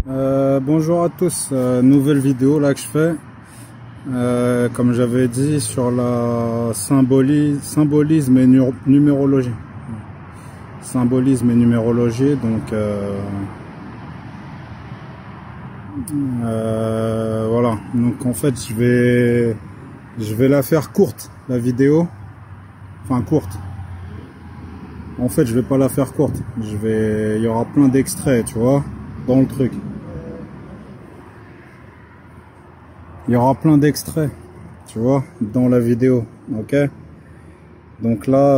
Bonjour à tous, nouvelle vidéo là que je fais, comme j'avais dit sur la symbolisme et numérologie. Symbolisme et numérologie, donc voilà, donc en fait je vais la faire courte, la vidéo, enfin courte. En fait je vais pas la faire courte, il y aura plein d'extraits, tu vois, dans le truc. Il y aura plein d'extraits, tu vois, dans la vidéo, ok. Donc là,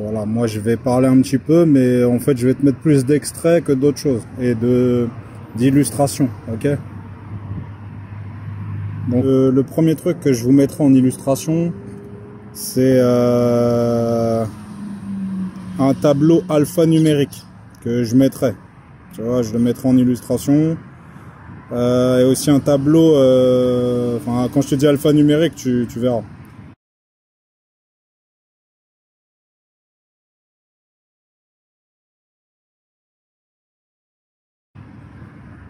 voilà, moi je vais parler un petit peu, mais en fait je vais te mettre plus d'extraits que d'autres choses et d'illustrations, ok. Donc le premier truc que je vous mettrai en illustration, c'est un tableau alphanumérique que je mettrai, tu vois, je le mettrai en illustration. Et aussi un tableau, enfin, quand je te dis alphanumérique, tu verras.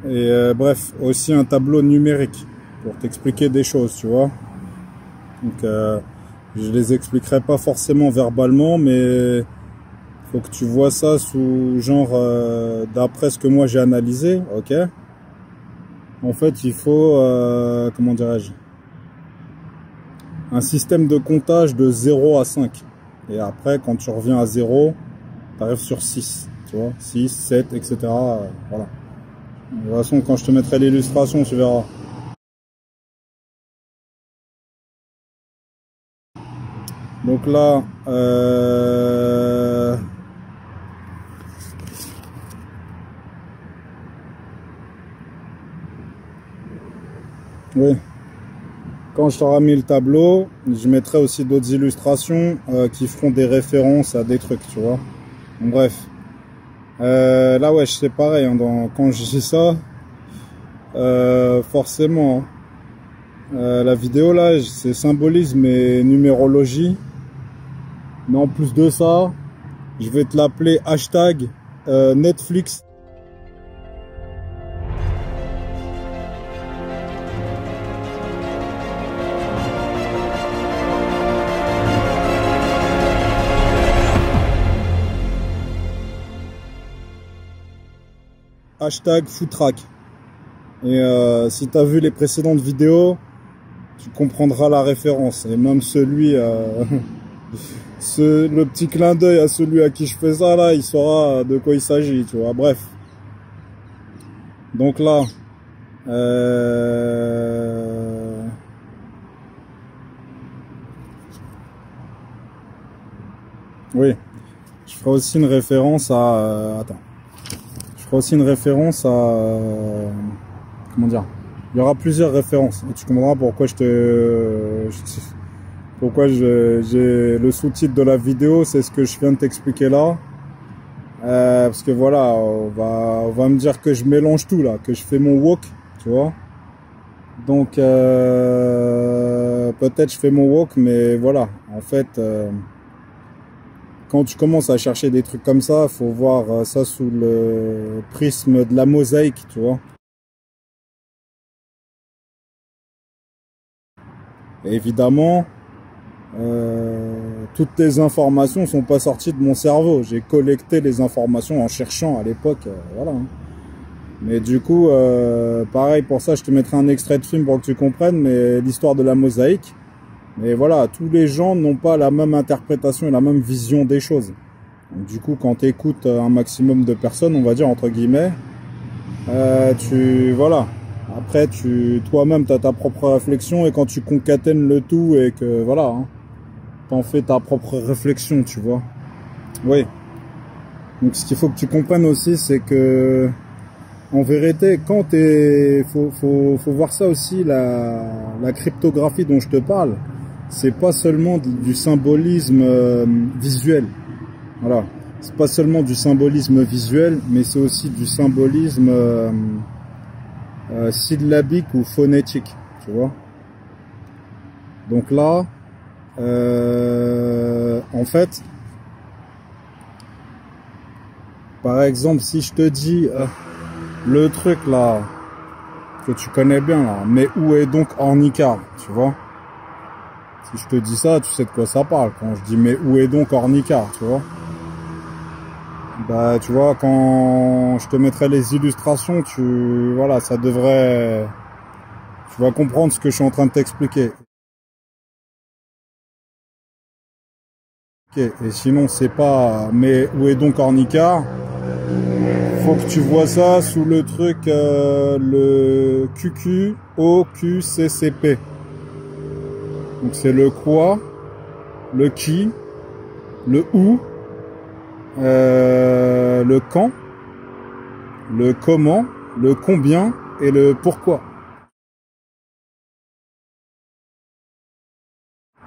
Et bref, aussi un tableau numérique pour t'expliquer des choses, tu vois. Donc je les expliquerai pas forcément verbalement, mais faut que tu vois ça sous genre d'après ce que moi j'ai analysé, ok. En fait, il faut, comment dirais-je, un système de comptage de 0 à 5. Et après, quand tu reviens à 0, tu arrives sur 6, tu vois, 6, 7, etc. Voilà. De toute façon, quand je te mettrai l'illustration, tu verras. Donc là, oui. Quand je t'aurai mis le tableau, je mettrai aussi d'autres illustrations qui feront des références à des trucs, tu vois. Donc, bref. Là, ouais, c'est pareil. Hein, quand je dis ça, forcément, la vidéo là, c'est symbolisme et numérologie. Mais en plus de ça, je vais te l'appeler hashtag Netflix. Hashtag Footrack. Et si tu as vu les précédentes vidéos, tu comprendras la référence. Et même celui, le petit clin d'œil à celui à qui je fais ça, là, il saura de quoi il s'agit, tu vois. Bref. Donc là, oui, je ferai aussi une référence à... attends. Je ferai aussi une référence à... comment dire? Il y aura plusieurs références. Et tu comprendras pourquoi pourquoi j'ai le sous-titre de la vidéo, c'est ce que je viens de t'expliquer là. Parce que voilà, on va me dire que je mélange tout là, que je fais mon wok, tu vois. Donc peut-être je fais mon wok, mais voilà, en fait, quand tu commences à chercher des trucs comme ça, faut voir ça sous le prisme de la mosaïque, tu vois. Et évidemment, toutes les informations sont pas sorties de mon cerveau. J'ai collecté les informations en cherchant à l'époque, voilà. Mais du coup, pareil, pour ça, je te mettrai un extrait de film pour que tu comprennes, mais l'histoire de la mosaïque. Mais voilà, tous les gens n'ont pas la même interprétation et la même vision des choses. Donc, du coup, quand tu écoutes un maximum de personnes, on va dire, entre guillemets, voilà. Après, toi-même, tu as ta propre réflexion, et quand tu concatènes le tout et que, voilà, hein, t'en fais ta propre réflexion, tu vois. Oui. Donc, ce qu'il faut que tu comprennes aussi, c'est que, en vérité, faut voir ça aussi, la cryptographie dont je te parle, c'est pas seulement du symbolisme visuel. Voilà. C'est pas seulement du symbolisme visuel, mais c'est aussi du symbolisme syllabique ou phonétique, tu vois. Donc là, en fait, par exemple, si je te dis le truc là, que tu connais bien là, mais où est donc Ornicar, tu vois? Si je te dis ça, tu sais de quoi ça parle, quand je dis mais où est donc Ornicar, tu vois? Bah, tu vois, quand je te mettrai les illustrations, voilà, ça devrait, tu vas comprendre ce que je suis en train de t'expliquer. Ok, et sinon, c'est pas, mais où est donc Ornicar? Faut que tu vois ça sous le truc, le QQOQCCP. Donc, c'est le quoi, le qui, le où, le quand, le comment, le combien et le pourquoi.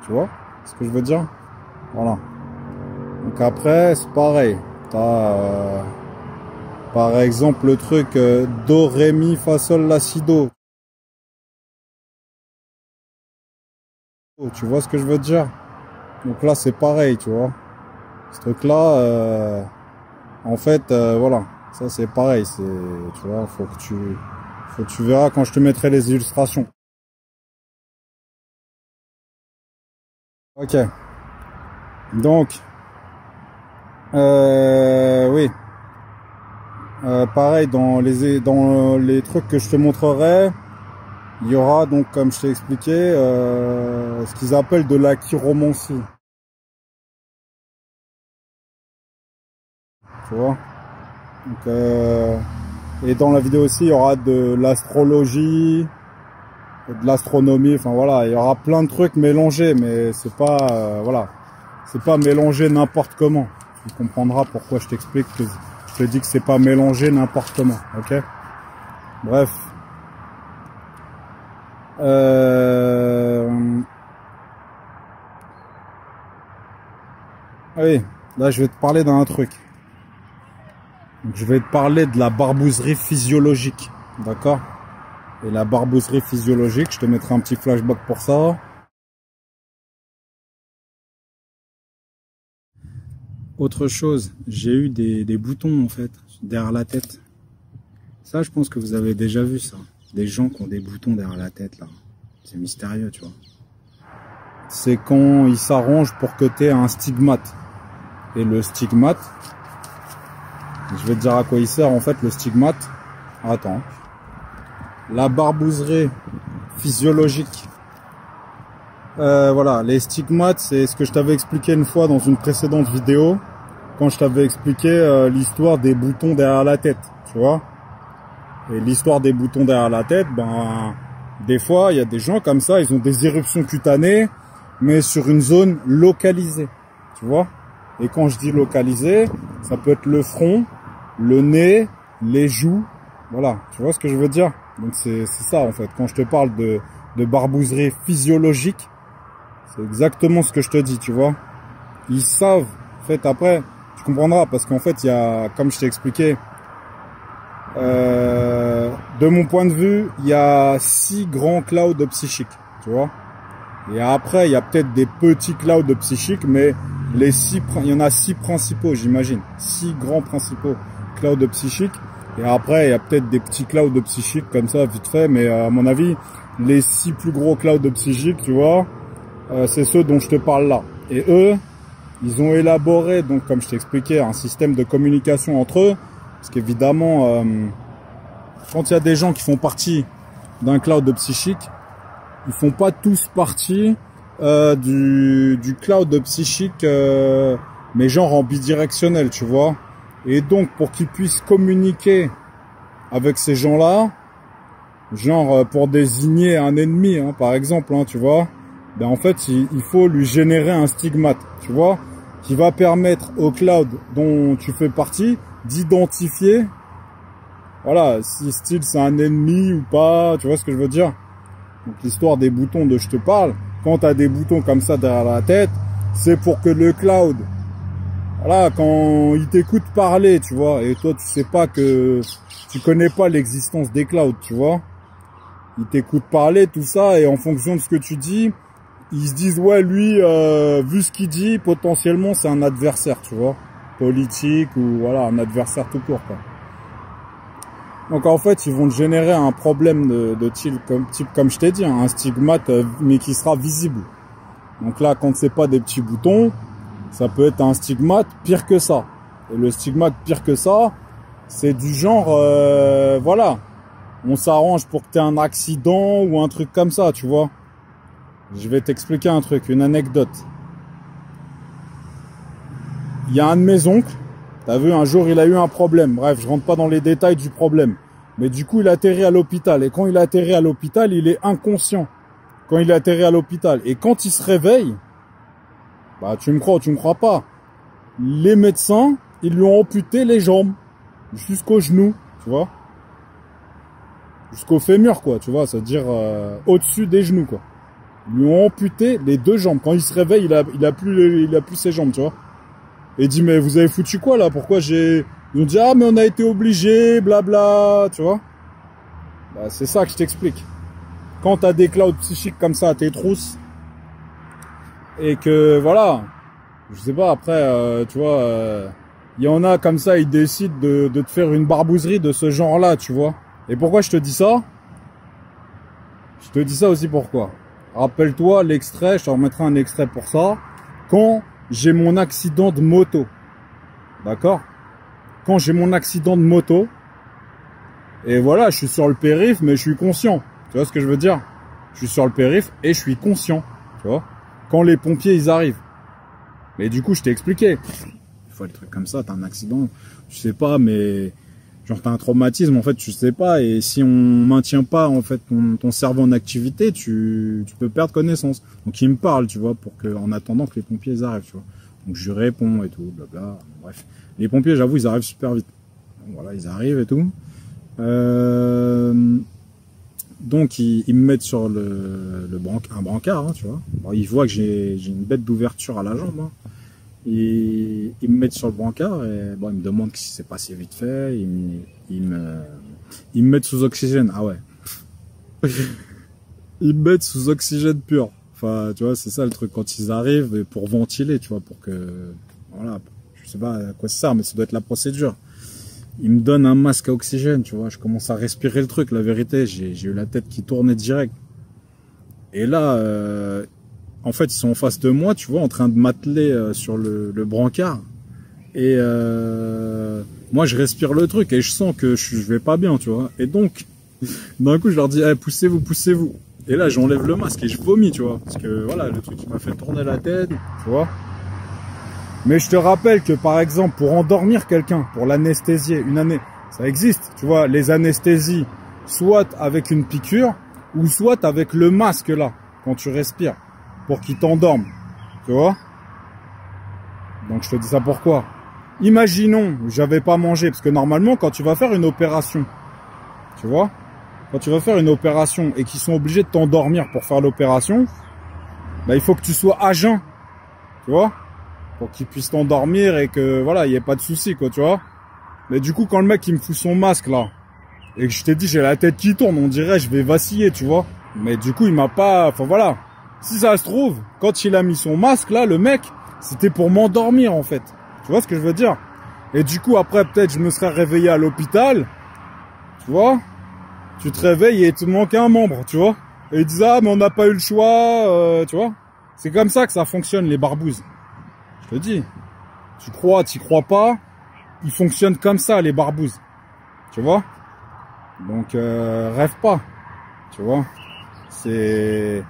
Tu vois ce que je veux dire? Voilà. Donc après, c'est pareil. T'as, par exemple, le truc Do, Ré, Mi, Fa, Sol, La, Si, Do. Tu vois ce que je veux dire? Donc là, c'est pareil, tu vois. Ce truc-là, en fait, voilà. Ça, c'est pareil. Tu vois, faut que tu verras quand je te mettrai les illustrations. Ok. Donc, oui. Pareil, dans les trucs que je te montrerai, il y aura donc, comme je t'ai expliqué, ce qu'ils appellent de la chiromancie. Tu vois? Donc, et dans la vidéo aussi, il y aura de l'astrologie, de l'astronomie, enfin voilà, il y aura plein de trucs mélangés, mais c'est pas, voilà, c'est pas mélangé n'importe comment. Tu comprendras pourquoi je t'explique que je te dis que c'est pas mélangé n'importe comment, ok? Bref. Oui, là je vais te parler d'un truc. Donc, je vais te parler de la barbouzerie physiologique, d'accord? Et la barbouzerie physiologique, je te mettrai un petit flashback pour ça. Autre chose, j'ai eu des boutons en fait, derrière la tête. Ça, je pense que vous avez déjà vu ça. Des gens qui ont des boutons derrière la tête, là. C'est mystérieux, tu vois. C'est quand ils s'arrangent pour que tu aies un stigmate. Et le stigmate, je vais te dire à quoi il sert en fait, le stigmate. Attends. La barbouzerie physiologique. Voilà, les stigmates, c'est ce que je t'avais expliqué une fois dans une précédente vidéo, quand je t'avais expliqué l'histoire des boutons derrière la tête, tu vois. Et l'histoire des boutons derrière la tête, ben, des fois, il y a des gens comme ça, ils ont des éruptions cutanées, mais sur une zone localisée, tu vois. Et quand je dis localisée, ça peut être le front, le nez, les joues, voilà, tu vois ce que je veux dire. Donc c'est ça en fait, quand je te parle de barbouzerie physiologique, c'est exactement ce que je te dis, tu vois. Ils savent, en fait, après, tu comprendras, parce qu'en fait, il y a, comme je t'ai expliqué, de mon point de vue, il y a 6 grands clouds psychiques, tu vois. Et après, il y a peut-être des petits clouds psychiques, mais il y en a 6 principaux, j'imagine. 6 grands principaux clouds psychiques. Et après, il y a peut-être des petits clouds psychiques comme ça, vite fait, mais à mon avis, les 6 plus gros clouds psychiques, tu vois, c'est ceux dont je te parle là. Et eux, ils ont élaboré, donc comme je t'ai expliqué, un système de communication entre eux. Parce qu'évidemment, quand il y a des gens qui font partie d'un cloud psychique, ils font pas tous partie du cloud psychique, mais genre en bidirectionnel, tu vois. Et donc, pour qu'ils puissent communiquer avec ces gens-là, genre pour désigner un ennemi, hein, par exemple, hein, tu vois, ben en fait, il faut lui générer un stigmate, tu vois, qui va permettre au cloud dont tu fais partie d'identifier, voilà, si style c'est un ennemi ou pas, tu vois ce que je veux dire. Donc l'histoire des boutons dont je te parle, quand tu as des boutons comme ça derrière la tête, c'est pour que le cloud, voilà, quand il t'écoute parler, tu vois, et toi tu sais pas que, tu connais pas l'existence des clouds, tu vois. Il t'écoute parler, tout ça, et en fonction de ce que tu dis, ils se disent, ouais, lui, vu ce qu'il dit, potentiellement c'est un adversaire, tu vois, politique ou voilà, un adversaire tout court, quoi. Donc en fait, ils vont te générer un problème de type comme je t'ai dit, hein, un stigmate, mais qui sera visible. Donc là, quand c'est pas des petits boutons, ça peut être un stigmate pire que ça. Et le stigmate pire que ça, c'est du genre, voilà, on s'arrange pour que tu aies un accident ou un truc comme ça, tu vois. Je vais t'expliquer un truc, une anecdote. Il y a un de mes oncles, t'as vu, un jour il a eu un problème. Bref, je rentre pas dans les détails du problème. Mais du coup, il a atterri à l'hôpital. Et quand il a atterri à l'hôpital, il est inconscient. Quand il a atterri à l'hôpital. Et quand il se réveille, bah tu me crois ou tu me crois pas, les médecins, ils lui ont amputé les jambes jusqu'au genou, tu vois. Jusqu'au fémur, quoi, tu vois, c'est-à-dire au-dessus des genoux, quoi. Ils lui ont amputé les deux jambes. Quand il se réveille, il a plus ses jambes, tu vois. Et il dit, mais vous avez foutu quoi, là? Pourquoi Ils ont dit, ah, mais on a été obligés, blabla, tu vois. Bah, c'est ça que je t'explique. Quand t'as des clouds psychiques comme ça à tes trousses, et que, voilà, je sais pas, après, tu vois, il y en a comme ça, ils décident de te faire une barbouzerie de ce genre-là, tu vois. Et pourquoi je te dis ça? Je te dis ça aussi pourquoi. Rappelle-toi l'extrait, je te remettrai un extrait pour ça. Quand j'ai mon accident de moto, d'accord? Quand j'ai mon accident de moto, et voilà, je suis sur le périph', mais je suis conscient. Tu vois ce que je veux dire? Je suis sur le périph' et je suis conscient, tu vois? Quand les pompiers, ils arrivent. Mais du coup, je t'ai expliqué. Des fois, les trucs comme ça, t'as un accident, je sais pas, mais genre t'as un traumatisme, en fait, tu sais pas. Et si on maintient pas, en fait, ton cerveau en activité, tu peux perdre connaissance. Donc, il me parle, tu vois, pour que, en attendant que les pompiers ils arrivent, tu vois. Donc, je lui réponds et tout, blabla. Bref. Les pompiers, j'avoue, ils arrivent super vite. Donc, voilà, ils arrivent et tout. Donc ils me mettent sur un brancard, hein, tu vois. Bon, ils voient que j'ai une bête d'ouverture à la jambe. Hein. Ils me mettent sur le brancard et bon, ils me demandent si c'est passé vite fait. Ils me mettent sous oxygène. Ah ouais. Ils me mettent sous oxygène pur. Enfin, tu vois, c'est ça le truc quand ils arrivent pour ventiler, tu vois, pour que voilà, je sais pas à quoi ça sert, mais ça doit être la procédure. Il me donne un masque à oxygène, tu vois, je commence à respirer le truc, la vérité, j'ai eu la tête qui tournait direct. Et là, en fait, ils sont en face de moi, tu vois, en train de m'atteler sur le brancard. Et moi, je respire le truc et je sens que je vais pas bien, tu vois. Et donc, d'un coup, je leur dis, hey, poussez-vous, poussez-vous. Et là, j'enlève le masque et je vomis, tu vois. Parce que voilà, le truc qui m'a fait tourner la tête, tu vois. Mais je te rappelle que par exemple, pour endormir quelqu'un, pour l'anesthésier, ça existe, tu vois, les anesthésies, soit avec une piqûre, ou soit avec le masque là, quand tu respires, pour qu'il t'endorme, tu vois. Donc je te dis ça pourquoi. Imaginons, j'avais pas mangé, parce que normalement, quand tu vas faire une opération, tu vois, quand tu vas faire une opération et qu'ils sont obligés de t'endormir pour faire l'opération, bah il faut que tu sois à jeun, tu vois, pour qu'il puisse t'endormir et que voilà, il n'y ait pas de souci, quoi, tu vois. Mais du coup, quand le mec il me fout son masque là, et que je t'ai dit j'ai la tête qui tourne, on dirait je vais vaciller, tu vois. Mais du coup, il m'a pas, enfin voilà. Si ça se trouve, quand il a mis son masque là, le mec, c'était pour m'endormir en fait. Tu vois ce que je veux dire? Et du coup, après peut-être je me serais réveillé à l'hôpital, tu vois. Tu te réveilles et il te manque un membre, tu vois. Et ils disent ah mais on n'a pas eu le choix, tu vois. C'est comme ça que ça fonctionne les barbouzes. Je te dis, tu crois, t'y crois pas, ils fonctionnent comme ça, les barbouzes. Tu vois? Donc, rêve pas. Tu vois? Si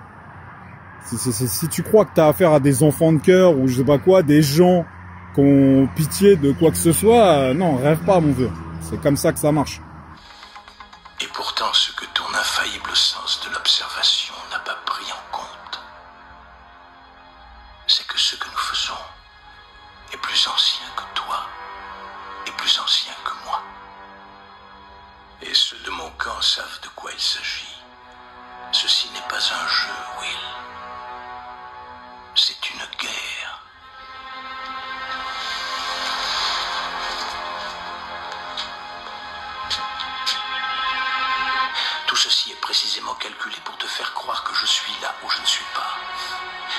tu crois que t'as affaire à des enfants de cœur ou je sais pas quoi, des gens qui ont pitié de quoi que ce soit, non, rêve pas, mon vieux. C'est comme ça que ça marche. Et pourtant, ce que ton infaillible sens de l'observation n'a pas pris en compte, c'est que ce que nous faisons est plus ancien que toi, et plus ancien que moi. Et ceux de mon camp savent de quoi il s'agit. Ceci n'est pas un jeu, Will. C'est une guerre. Tout ceci est précisément calculé pour te faire croire que je suis là où je ne suis pas.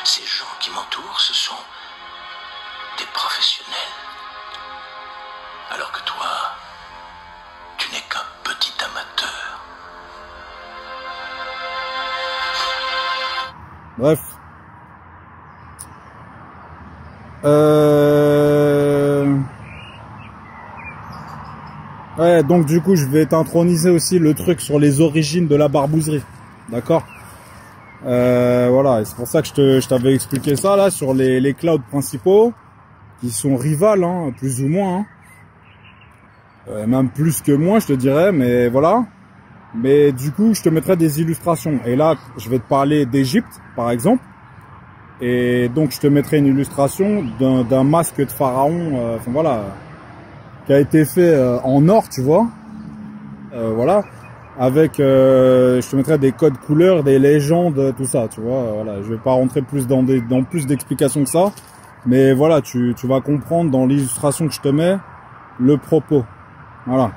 Ces gens qui m'entourent, ce sont des professionnels. Alors que toi, tu n'es qu'un petit Bref. Ouais, donc du coup, je vais t'introniser aussi le truc sur les origines de la barbouzerie. D'accord? Voilà, et c'est pour ça que je t'avais expliqué ça, là, sur les clouds principaux, qui sont rivales, hein, plus ou moins. Hein. Même plus que moi, je te dirais, mais voilà. Mais du coup, je te mettrai des illustrations. Et là, je vais te parler d'Égypte, par exemple. Et donc, je te mettrai une illustration d'un masque de pharaon, enfin voilà, qui a été fait en or, tu vois. Voilà. Avec, je te mettrai des codes couleurs, des légendes, tout ça, tu vois. Voilà, je vais pas rentrer plus dans plus d'explications que ça. Mais voilà, tu vas comprendre dans l'illustration que je te mets le propos. Voilà.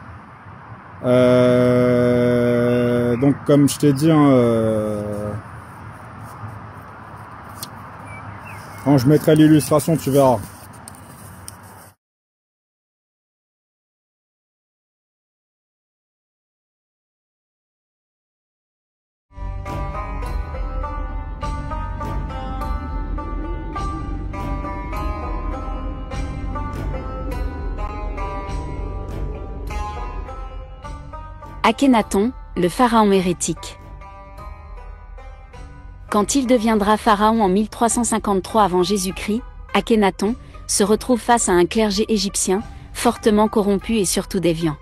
Donc comme je t'ai dit, hein, quand je mettrai l'illustration, tu verras. Akhénaton, le pharaon hérétique. Quand il deviendra pharaon en 1353 avant Jésus-Christ, Akhénaton se retrouve face à un clergé égyptien, fortement corrompu et surtout déviant.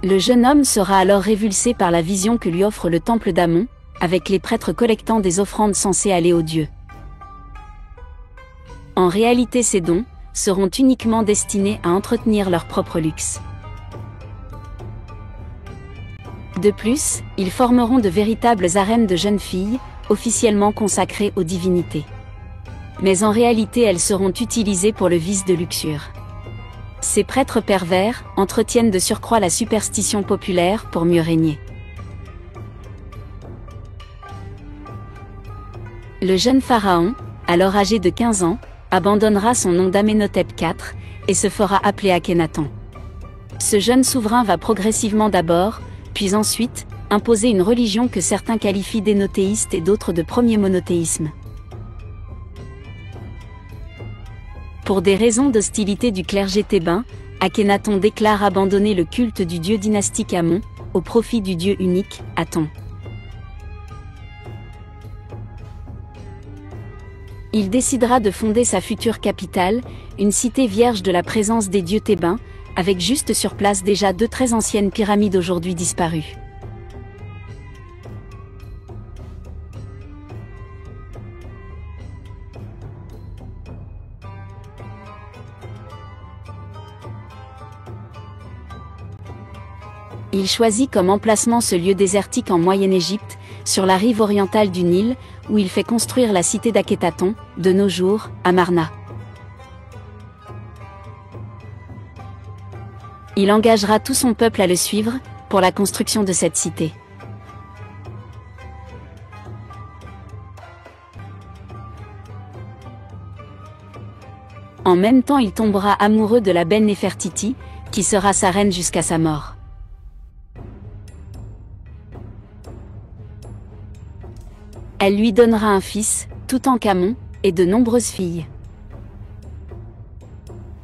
Le jeune homme sera alors révulsé par la vision que lui offre le temple d'Amon, avec les prêtres collectant des offrandes censées aller aux dieux. En réalité, ces dons seront uniquement destinés à entretenir leur propre luxe. De plus, ils formeront de véritables harèmes de jeunes filles, officiellement consacrées aux divinités. Mais en réalité, elles seront utilisées pour le vice de luxure. Ces prêtres pervers entretiennent de surcroît la superstition populaire pour mieux régner. Le jeune pharaon, alors âgé de 15 ans, abandonnera son nom d'Amenhotep IV et se fera appeler Akhénaton. Ce jeune souverain va progressivement d'abord, puis ensuite, imposer une religion que certains qualifient d'énothéiste et d'autres de premier monothéisme. Pour des raisons d'hostilité du clergé thébain, Akhénaton déclare abandonner le culte du dieu dynastique Amon, au profit du dieu unique, Aton. Il décidera de fonder sa future capitale, une cité vierge de la présence des dieux thébains, avec juste sur place déjà 2 très anciennes pyramides aujourd'hui disparues. Il choisit comme emplacement ce lieu désertique en Moyenne-Égypte, sur la rive orientale du Nil, où il fait construire la cité d'Akhénaton, de nos jours, à Marna. Il engagera tout son peuple à le suivre, pour la construction de cette cité. En même temps, il tombera amoureux de la belle Néfertiti, qui sera sa reine jusqu'à sa mort. Elle lui donnera un fils, Toutankhamon, et de nombreuses filles.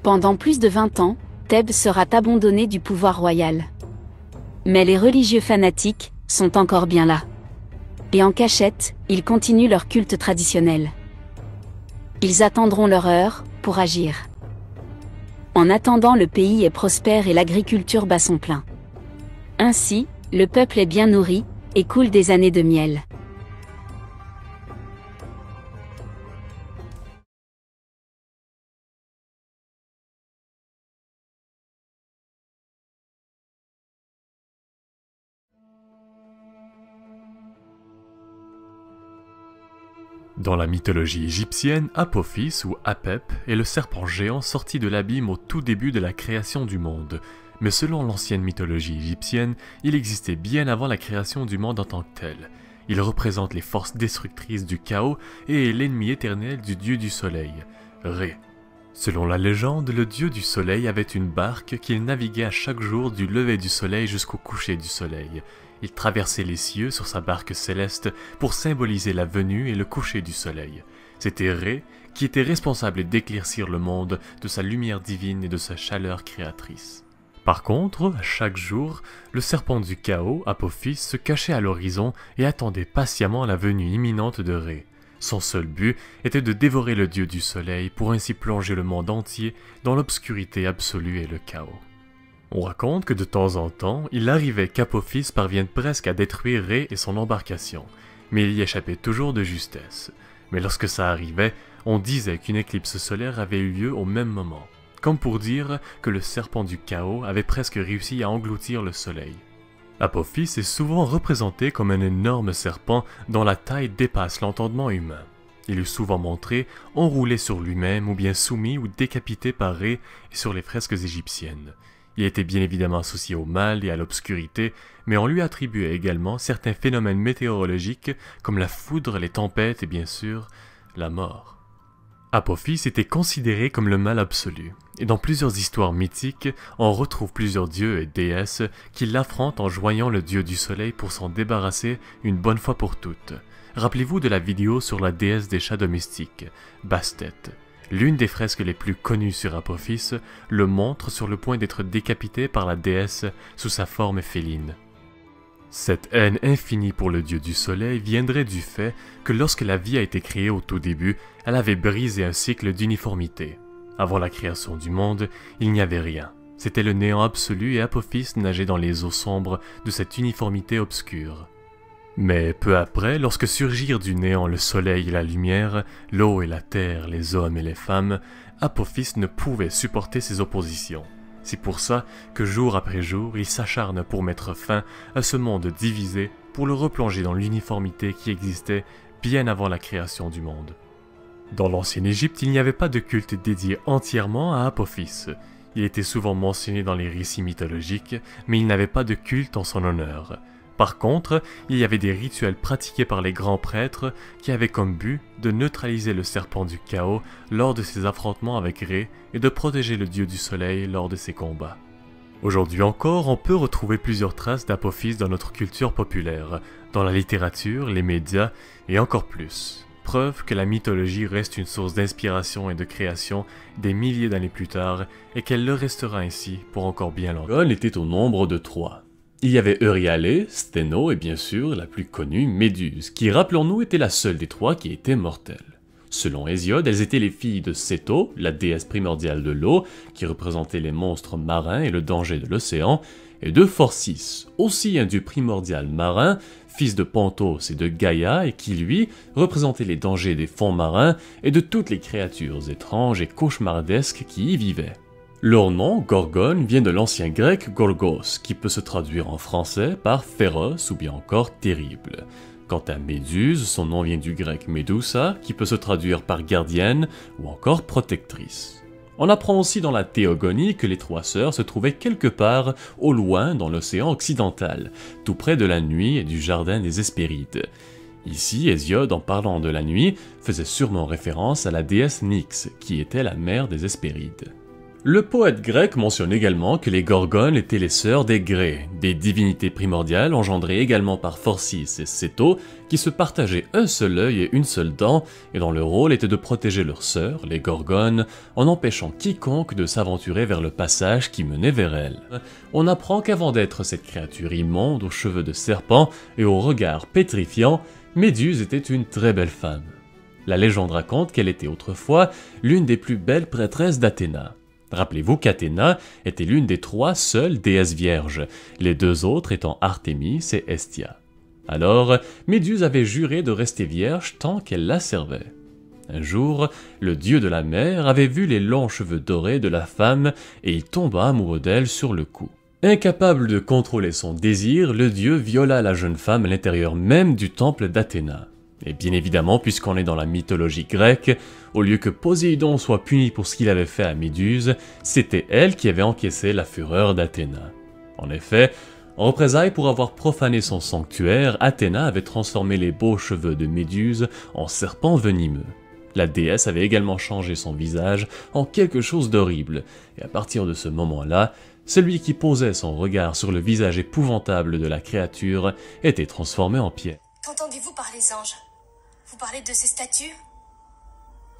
Pendant plus de 20 ans, Thèbes sera abandonné du pouvoir royal. Mais les religieux fanatiques sont encore bien là. Et en cachette, ils continuent leur culte traditionnel. Ils attendront leur heure pour agir. En attendant, le pays est prospère et l'agriculture bat son plein. Ainsi, le peuple est bien nourri et coule des années de miel. Dans la mythologie égyptienne, Apophis ou Apep est le serpent géant sorti de l'abîme au tout début de la création du monde. Mais selon l'ancienne mythologie égyptienne, il existait bien avant la création du monde en tant que tel. Il représente les forces destructrices du chaos et est l'ennemi éternel du dieu du soleil, Ré. Selon la légende, le dieu du soleil avait une barque qu'il naviguait à chaque jour du lever du soleil jusqu'au coucher du soleil. Il traversait les cieux sur sa barque céleste pour symboliser la venue et le coucher du soleil. C'était Ré qui était responsable d'éclaircir le monde de sa lumière divine et de sa chaleur créatrice. Par contre, chaque jour, le serpent du chaos, Apophis, se cachait à l'horizon et attendait patiemment la venue imminente de Ré. Son seul but était de dévorer le dieu du soleil pour ainsi plonger le monde entier dans l'obscurité absolue et le chaos. On raconte que de temps en temps, il arrivait qu'Apophis parvienne presque à détruire Ré et son embarcation, mais il y échappait toujours de justesse. Mais lorsque ça arrivait, on disait qu'une éclipse solaire avait eu lieu au même moment, comme pour dire que le serpent du chaos avait presque réussi à engloutir le soleil. Apophis est souvent représenté comme un énorme serpent dont la taille dépasse l'entendement humain. Il est souvent montré enroulé sur lui-même ou bien soumis ou décapité par Ré sur les fresques égyptiennes. Il était bien évidemment associé au mal et à l'obscurité, mais on lui attribuait également certains phénomènes météorologiques comme la foudre, les tempêtes et bien sûr, la mort. Apophis était considéré comme le mal absolu, et dans plusieurs histoires mythiques, on retrouve plusieurs dieux et déesses qui l'affrontent en joignant le dieu du soleil pour s'en débarrasser une bonne fois pour toutes. Rappelez-vous de la vidéo sur la déesse des chats domestiques, Bastet. L'une des fresques les plus connues sur Apophis le montre sur le point d'être décapité par la déesse sous sa forme féline. Cette haine infinie pour le dieu du soleil viendrait du fait que lorsque la vie a été créée au tout début, elle avait brisé un cycle d'uniformité. Avant la création du monde, il n'y avait rien. C'était le néant absolu et Apophis nageait dans les eaux sombres de cette uniformité obscure. Mais peu après, lorsque surgirent du néant le soleil et la lumière, l'eau et la terre, les hommes et les femmes, Apophis ne pouvait supporter ces oppositions. C'est pour ça que jour après jour, il s'acharne pour mettre fin à ce monde divisé pour le replonger dans l'uniformité qui existait bien avant la création du monde. Dans l'ancienne Égypte, il n'y avait pas de culte dédié entièrement à Apophis. Il était souvent mentionné dans les récits mythologiques, mais il n'avait pas de culte en son honneur. Par contre, il y avait des rituels pratiqués par les grands prêtres qui avaient comme but de neutraliser le serpent du chaos lors de ses affrontements avec Ré et de protéger le dieu du soleil lors de ses combats. Aujourd'hui encore, on peut retrouver plusieurs traces d'Apophis dans notre culture populaire, dans la littérature, les médias et encore plus. Preuve que la mythologie reste une source d'inspiration et de création des milliers d'années plus tard et qu'elle le restera ainsi pour encore bien longtemps. Gorgone était au nombre de 3. Il y avait Euryalé, Sténo et bien sûr la plus connue Méduse, qui rappelons-nous était la seule des 3 qui était mortelle. Selon Hésiode, elles étaient les filles de Céto, la déesse primordiale de l'eau, qui représentait les monstres marins et le danger de l'océan, et de Phorcys, aussi un dieu primordial marin, fils de Pontos et de Gaïa, et qui lui représentait les dangers des fonds marins et de toutes les créatures étranges et cauchemardesques qui y vivaient. Leur nom, Gorgone, vient de l'ancien grec Gorgos, qui peut se traduire en français par féroce ou bien encore terrible. Quant à Méduse, son nom vient du grec Medusa, qui peut se traduire par gardienne ou encore protectrice. On apprend aussi dans la Théogonie que les 3 sœurs se trouvaient quelque part au loin dans l'océan occidental, tout près de la nuit et du jardin des Hespérides. Ici, Hésiode, en parlant de la nuit, faisait sûrement référence à la déesse Nyx, qui était la mère des Hespérides. Le poète grec mentionne également que les Gorgones étaient les sœurs des Grées, des divinités primordiales engendrées également par Phorcys et Céto, qui se partageaient un seul œil et une seule dent, et dont le rôle était de protéger leurs sœurs, les Gorgones, en empêchant quiconque de s'aventurer vers le passage qui menait vers elles. On apprend qu'avant d'être cette créature immonde aux cheveux de serpent et au regard pétrifiant, Méduse était une très belle femme. La légende raconte qu'elle était autrefois l'une des plus belles prêtresses d'Athéna. Rappelez-vous qu'Athéna était l'une des 3 seules déesses vierges, les 2 autres étant Artémis et Hestia. Alors, Méduse avait juré de rester vierge tant qu'elle la servait. Un jour, le dieu de la mer avait vu les longs cheveux dorés de la femme et il tomba amoureux d'elle sur le coup. Incapable de contrôler son désir, le dieu viola la jeune femme à l'intérieur même du temple d'Athéna. Et bien évidemment, puisqu'on est dans la mythologie grecque, au lieu que Poséidon soit puni pour ce qu'il avait fait à Méduse, c'était elle qui avait encaissé la fureur d'Athéna. En effet, en représailles pour avoir profané son sanctuaire, Athéna avait transformé les beaux cheveux de Méduse en serpents venimeux. La déesse avait également changé son visage en quelque chose d'horrible, et à partir de ce moment-là, Celui qui posait son regard sur le visage épouvantable de la créature était transformé en pierre. Qu'entendez-vous par les anges? Vous parlez de ces statues?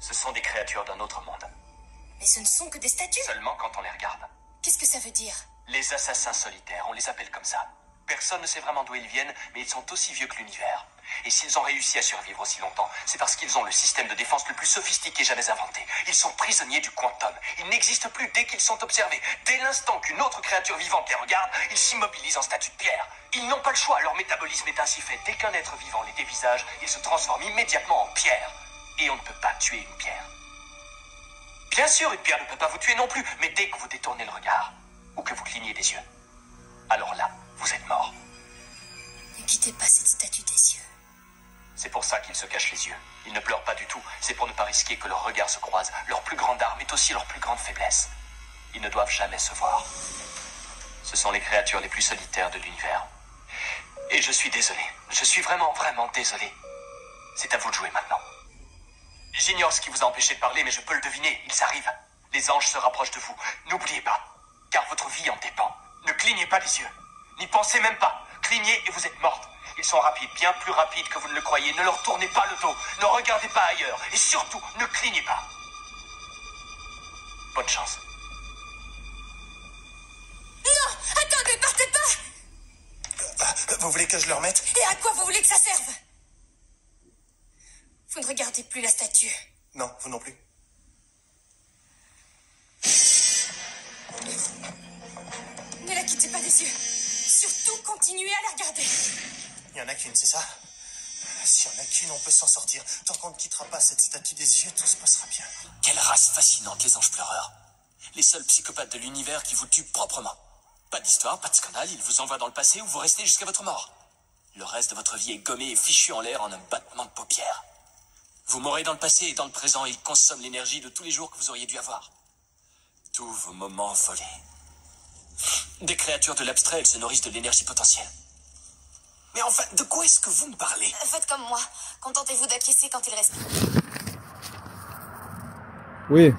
Ce sont des créatures d'un autre monde. Mais ce ne sont que des statues. Seulement quand on les regarde. Qu'est-ce que ça veut dire? Les assassins solitaires, on les appelle comme ça. Personne ne sait vraiment d'où ils viennent, mais ils sont aussi vieux que l'univers. Et s'ils ont réussi à survivre aussi longtemps, c'est parce qu'ils ont le système de défense le plus sophistiqué jamais inventé. Ils sont prisonniers du quantum. Ils n'existent plus dès qu'ils sont observés. Dès l'instant qu'une autre créature vivante les regarde, ils s'immobilisent en statue de pierre. Ils n'ont pas le choix, leur métabolisme est ainsi fait. Dès qu'un être vivant les dévisage, ils se transforment immédiatement en pierre. Et on ne peut pas tuer une pierre. Bien sûr, une pierre ne peut pas vous tuer non plus, mais dès que vous détournez le regard, ou que vous clignez des yeux, alors là, vous êtes mort. Ne quittez pas cette statue des yeux. C'est pour ça qu'ils se cachent les yeux. Ils ne pleurent pas du tout. C'est pour ne pas risquer que leurs regards se croisent. Leur plus grande arme est aussi leur plus grande faiblesse. Ils ne doivent jamais se voir. Ce sont les créatures les plus solitaires de l'univers. Et je suis désolé. Je suis vraiment, vraiment désolé. C'est à vous de jouer maintenant. J'ignore ce qui vous a empêché de parler, mais je peux le deviner. Ils arrivent. Les anges se rapprochent de vous. N'oubliez pas, car votre vie en dépend. Ne clignez pas les yeux. N'y pensez même pas. Clignez et vous êtes morte. Ils sont rapides, bien plus rapides que vous ne le croyez. Ne leur tournez pas le dos. Ne regardez pas ailleurs. Et surtout, ne clignez pas. Bonne chance. Non! Attendez, partez pas! Vous voulez que je le remette? Et à quoi vous voulez que ça serve? Vous ne regardez plus la statue. Non, vous non plus. Ne la quittez pas des yeux. Surtout, continuez à la regarder. Il y en a qu'une, c'est ça? S'il y en a qu'une, on peut s'en sortir. Tant qu'on ne quittera pas cette statue des yeux, tout se passera bien. Quelle race fascinante, les anges pleureurs. Les seuls psychopathes de l'univers qui vous tuent proprement. Pas d'histoire, pas de scandale, ils vous envoient dans le passé où vous restez jusqu'à votre mort. Le reste de votre vie est gommé et fichu en l'air en un battement de paupières. Vous mourrez dans le passé et dans le présent et ils consomment l'énergie de tous les jours que vous auriez dû avoir. Tous vos moments volés. Des créatures de l'abstrait, elles se nourrissent de l'énergie potentielle. Mais enfin, de quoi est-ce que vous me parlez? Faites comme moi. Contentez-vous d'acquiescer quand il respire. Oui.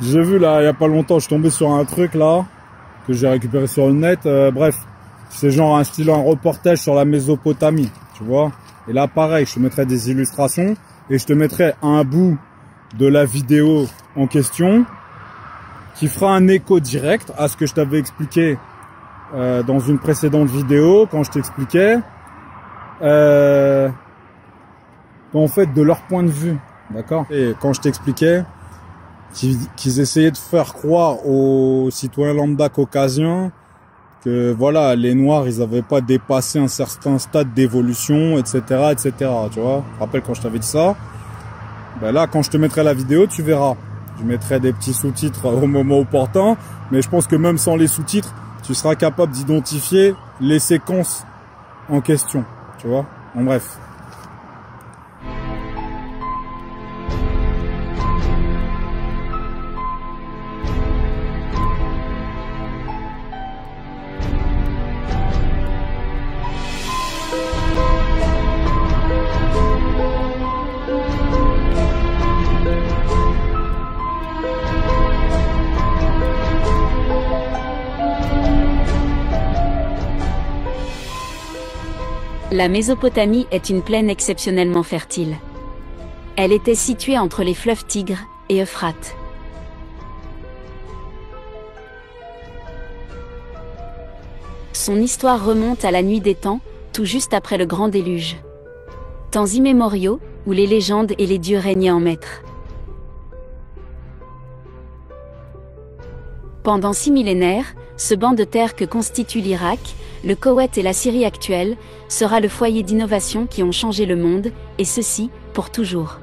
J'ai vu là, il y a pas longtemps, je suis tombé sur un truc là, que j'ai récupéré sur le net. Bref, c'est genre un style, un reportage sur la Mésopotamie, tu vois. Et là, pareil, je te mettrai des illustrations et je te mettrai un bout de la vidéo en question qui fera un écho direct à ce que je t'avais expliqué dans une précédente vidéo, quand je t'expliquais en fait de leur point de vue, d'accord? Et quand je t'expliquais qu'ils essayaient de faire croire aux citoyens lambda caucasiens que voilà, les noirs ils avaient pas dépassé un certain stade d'évolution, etc., etc., tu vois? Je te rappelle quand je t'avais dit ça? Ben là, quand je te mettrai la vidéo, tu verras. Je mettrai des petits sous-titres au moment opportun, mais je pense que même sans les sous-titres, tu seras capable d'identifier les séquences en question, tu vois? En bref. La Mésopotamie est une plaine exceptionnellement fertile. Elle était située entre les fleuves Tigre et Euphrate. Son histoire remonte à la nuit des temps, tout juste après le grand déluge. Temps immémoriaux, où les légendes et les dieux régnaient en maîtres. Pendant 6 millénaires, ce banc de terre que constituent l'Irak, le Koweït et la Syrie actuelle, sera le foyer d'innovations qui ont changé le monde, et ceci, pour toujours.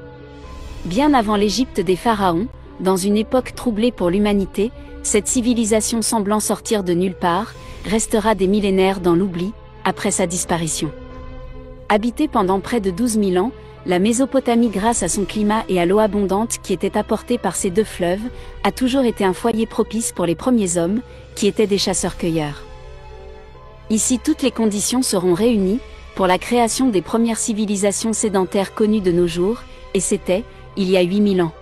Bien avant l'Égypte des pharaons, dans une époque troublée pour l'humanité, cette civilisation semblant sortir de nulle part, restera des millénaires dans l'oubli, après sa disparition. Habitée pendant près de 12 000 ans, la Mésopotamie, grâce à son climat et à l'eau abondante qui était apportée par ces deux fleuves, a toujours été un foyer propice pour les premiers hommes, qui étaient des chasseurs-cueilleurs. Ici, toutes les conditions seront réunies pour la création des premières civilisations sédentaires connues de nos jours, et c'était il y a 8 000 ans.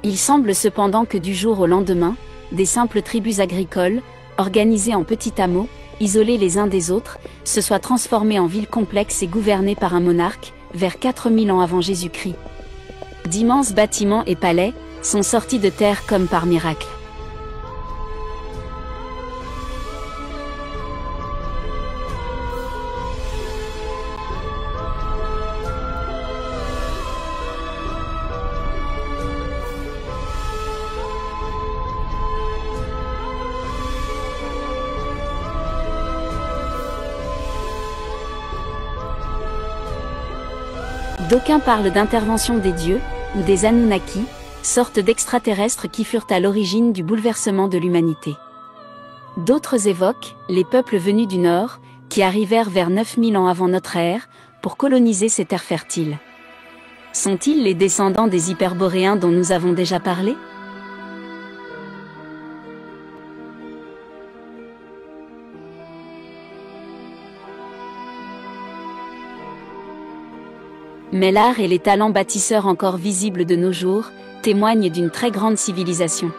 Il semble cependant que du jour au lendemain, des simples tribus agricoles, organisées en petits hameaux, isolés les uns des autres, se soient transformées en villes complexes et gouvernées par un monarque, vers 4000 ans avant Jésus-Christ. D'immenses bâtiments et palais sont sortis de terre comme par miracle. D'aucuns parlent d'intervention des dieux, ou des Anunnaki, sortes d'extraterrestres qui furent à l'origine du bouleversement de l'humanité. D'autres évoquent les peuples venus du Nord, qui arrivèrent vers 9000 ans avant notre ère, pour coloniser ces terres fertiles. Sont-ils les descendants des Hyperboréens dont nous avons déjà parlé ? Mais l'art et les talents bâtisseurs encore visibles de nos jours témoignent d'une très grande civilisation.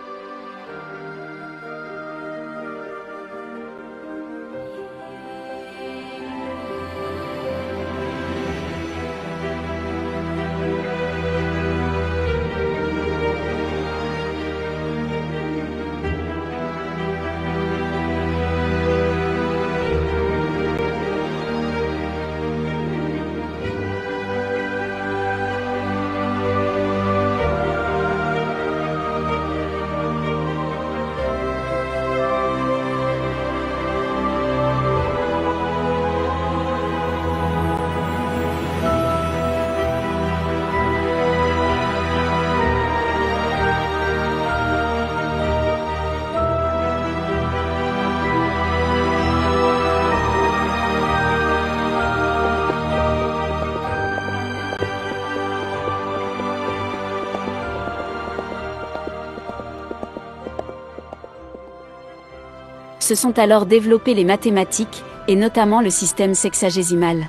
Se sont alors développées les mathématiques, et notamment le système sexagésimal.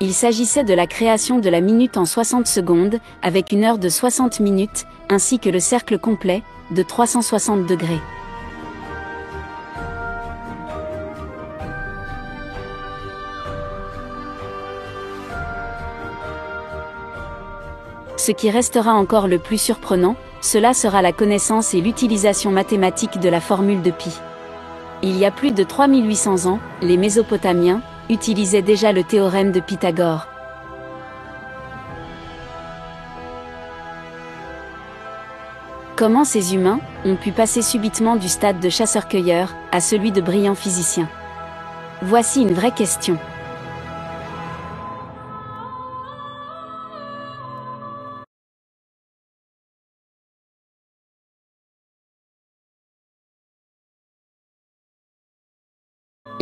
Il s'agissait de la création de la minute en 60 secondes, avec une heure de 60 minutes, ainsi que le cercle complet, de 360 degrés. Ce qui restera encore le plus surprenant, cela sera la connaissance et l'utilisation mathématique de la formule de pi. Il y a plus de 3800 ans, les Mésopotamiens utilisaient déjà le théorème de Pythagore. Comment ces humains ont pu passer subitement du stade de chasseur-cueilleur à celui de brillant physicien? Voici une vraie question.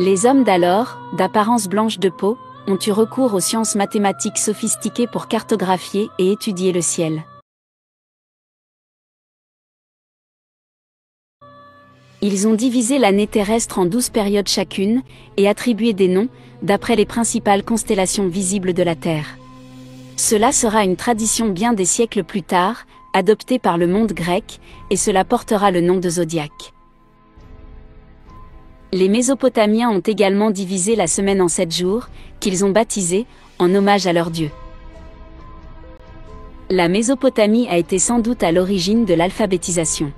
Les hommes d'alors, d'apparence blanche de peau, ont eu recours aux sciences mathématiques sophistiquées pour cartographier et étudier le ciel. Ils ont divisé l'année terrestre en 12 périodes chacune, et attribué des noms, d'après les principales constellations visibles de la Terre. Cela sera une tradition bien des siècles plus tard, adoptée par le monde grec, et cela portera le nom de zodiaque. Les Mésopotamiens ont également divisé la semaine en 7 jours, qu'ils ont baptisés, en hommage à leur dieu. La Mésopotamie a été sans doute à l'origine de l'alphabétisation.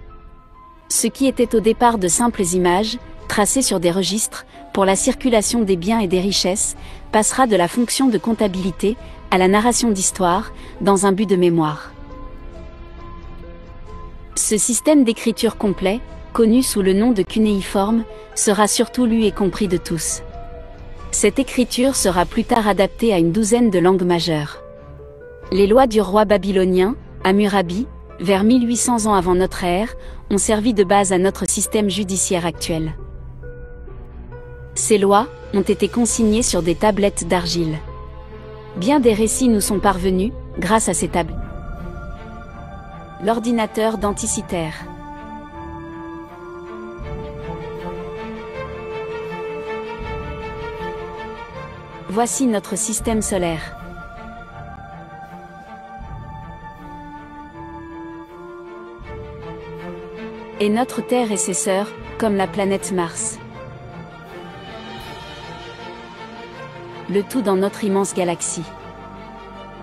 Ce qui était au départ de simples images, tracées sur des registres, pour la circulation des biens et des richesses, passera de la fonction de comptabilité, à la narration d'histoire, dans un but de mémoire. Ce système d'écriture complet, connu sous le nom de cunéiforme, sera surtout lu et compris de tous. Cette écriture sera plus tard adaptée à une douzaine de langues majeures. Les lois du roi babylonien, Hammurabi, vers 1800 ans avant notre ère, ont servi de base à notre système judiciaire actuel. Ces lois ont été consignées sur des tablettes d'argile. Bien des récits nous sont parvenus, grâce à ces tablettes. L'ordinateur d'Anticythère. Voici notre système solaire. et notre Terre et ses sœurs, comme la planète Mars. Le tout dans notre immense galaxie.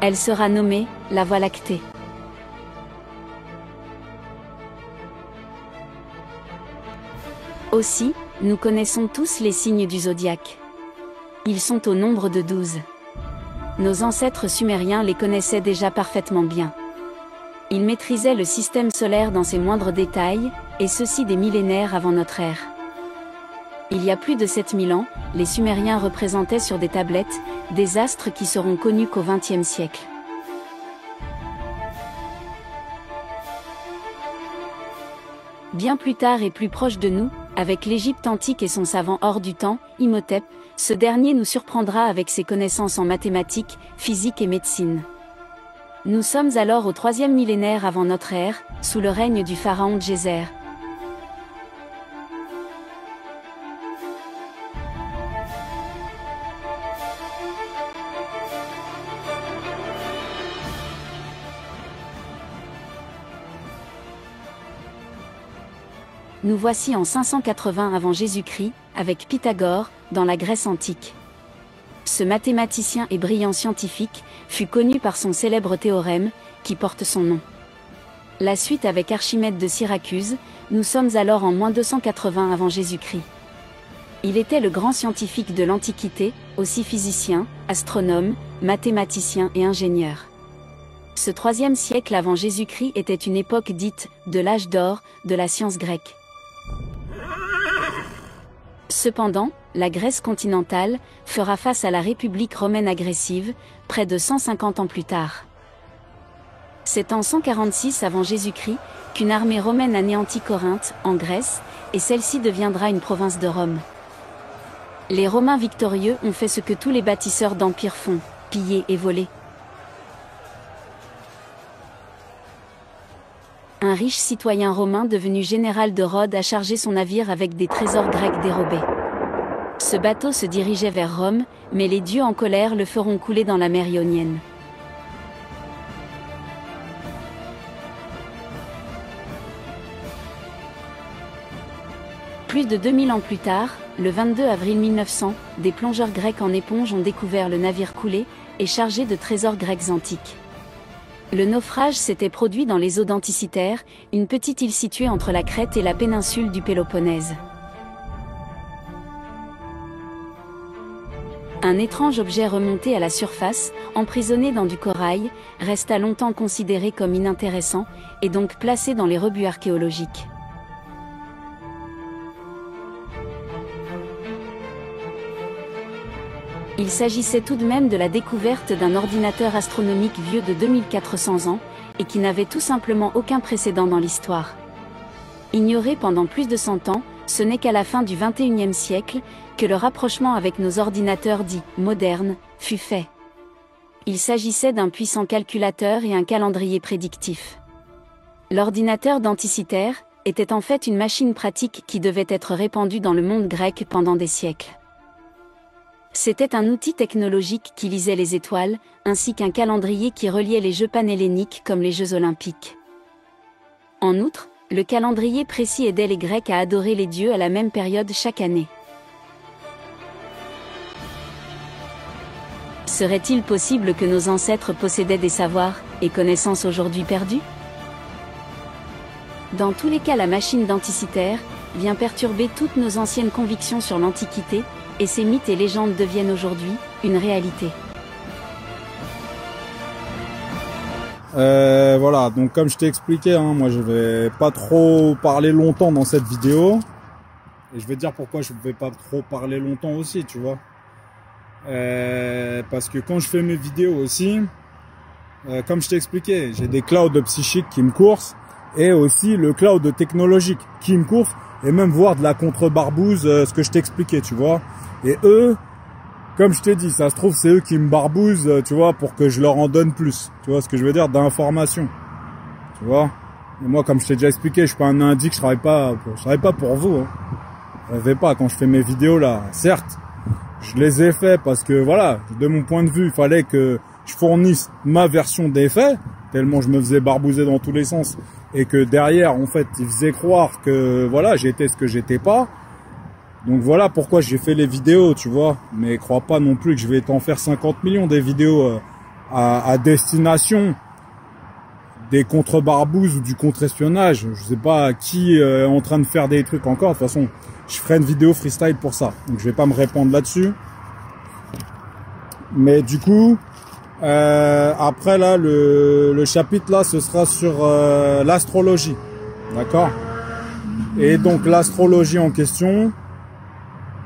Elle sera nommée la Voie lactée. Aussi, nous connaissons tous les signes du zodiaque. Ils sont au nombre de 12. Nos ancêtres sumériens les connaissaient déjà parfaitement bien. Ils maîtrisaient le système solaire dans ses moindres détails, et ceci des millénaires avant notre ère. Il y a plus de 7000 ans, les Sumériens représentaient sur des tablettes des astres qui seront connus qu'au XXe siècle. Bien plus tard et plus proche de nous, avec l'Égypte antique et son savant hors du temps, Imhotep, ce dernier nous surprendra avec ses connaissances en mathématiques, physique et médecine. Nous sommes alors au 3e millénaire avant notre ère, sous le règne du pharaon Djéser. Nous voici en 580 avant Jésus-Christ, avec Pythagore, dans la Grèce antique. Ce mathématicien et brillant scientifique fut connu par son célèbre théorème, qui porte son nom. La suite avec Archimède de Syracuse, nous sommes alors en -280 avant Jésus-Christ. Il était le grand scientifique de l'Antiquité, aussi physicien, astronome, mathématicien et ingénieur. Ce 3e siècle avant Jésus-Christ était une époque dite de l'âge d'or de la science grecque. Cependant, la Grèce continentale fera face à la République romaine agressive, près de 150 ans plus tard. C'est en 146 avant Jésus-Christ qu'une armée romaine anéantit Corinthe, en Grèce, et celle-ci deviendra une province de Rome. Les Romains victorieux ont fait ce que tous les bâtisseurs d'empire font, piller et voler. Un riche citoyen romain devenu général de Rhodes a chargé son navire avec des trésors grecs dérobés. Ce bateau se dirigeait vers Rome, mais les dieux en colère le feront couler dans la mer Ionienne. Plus de 2000 ans plus tard, le 22 avril 1900, des plongeurs grecs en éponge ont découvert le navire coulé et chargé de trésors grecs antiques. Le naufrage s'était produit dans les eaux d'Anticythère, une petite île située entre la Crète et la péninsule du Péloponnèse. Un étrange objet remonté à la surface, emprisonné dans du corail, resta longtemps considéré comme inintéressant, et donc placé dans les rebuts archéologiques. Il s'agissait tout de même de la découverte d'un ordinateur astronomique vieux de 2400 ans, et qui n'avait tout simplement aucun précédent dans l'histoire. Ignoré pendant plus de 100 ans, ce n'est qu'à la fin du XXIe siècle que le rapprochement avec nos ordinateurs dits « modernes » fut fait. Il s'agissait d'un puissant calculateur et un calendrier prédictif. L'ordinateur d'Anticythère était en fait une machine pratique qui devait être répandue dans le monde grec pendant des siècles. C'était un outil technologique qui lisait les étoiles, ainsi qu'un calendrier qui reliait les Jeux panhelléniques comme les Jeux olympiques. En outre, le calendrier précis aidait les Grecs à adorer les dieux à la même période chaque année. Serait-il possible que nos ancêtres possédaient des savoirs et connaissances aujourd'hui perdus? Dans tous les cas, la machine d'Anticythère vient perturber toutes nos anciennes convictions sur l'Antiquité, et ces mythes et légendes deviennent aujourd'hui une réalité. Voilà, donc comme je t'ai expliqué, hein, moi je vais pas trop parler longtemps dans cette vidéo. Et je vais te dire pourquoi je ne vais pas trop parler longtemps aussi, tu vois. Parce que quand je fais mes vidéos aussi, comme je t'ai expliqué, j'ai des clouds psychiques qui me coursent, et aussi le cloud technologique qui me course, et même voir de la contre-barbouze, ce que je t'ai expliqué, tu vois. Et eux, comme je t'ai dit, ça se trouve, c'est eux qui me barbousent, tu vois, pour que je leur en donne plus. Tu vois ce que je veux dire, d'informations. Tu vois. Et moi, comme je t'ai déjà expliqué, je suis pas un indique, je travaille pas pour vous. Hein. Rêvez pas quand je fais mes vidéos là. Certes, je les ai fait parce que voilà, de mon point de vue, il fallait que je fournisse ma version des faits, tellement je me faisais barbouzer dans tous les sens et que derrière, en fait, ils faisaient croire que, voilà, j'étais ce que j'étais pas. Donc voilà pourquoi j'ai fait les vidéos, tu vois. Mais crois pas non plus que je vais t'en faire 50 millions des vidéos à destination des contre-barbouzes ou du contre-espionnage. Je sais pas qui est en train de faire des trucs encore. De toute façon, je ferai une vidéo freestyle pour ça. Donc je vais pas me répandre là-dessus. Mais du coup, après là, le chapitre là, ce sera sur l'astrologie. D'accord? Et donc l'astrologie en question,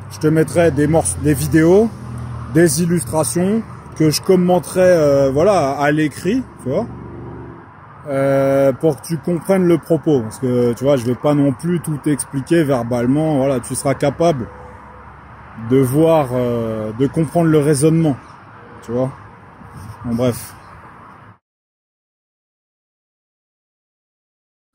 je te mettrai des vidéos, des illustrations que je commenterai voilà, à l'écrit, tu vois, pour que tu comprennes le propos. Parce que tu vois, je vais pas non plus tout expliquer verbalement. Voilà, tu seras capable de voir, de comprendre le raisonnement, tu vois. Bon, bref.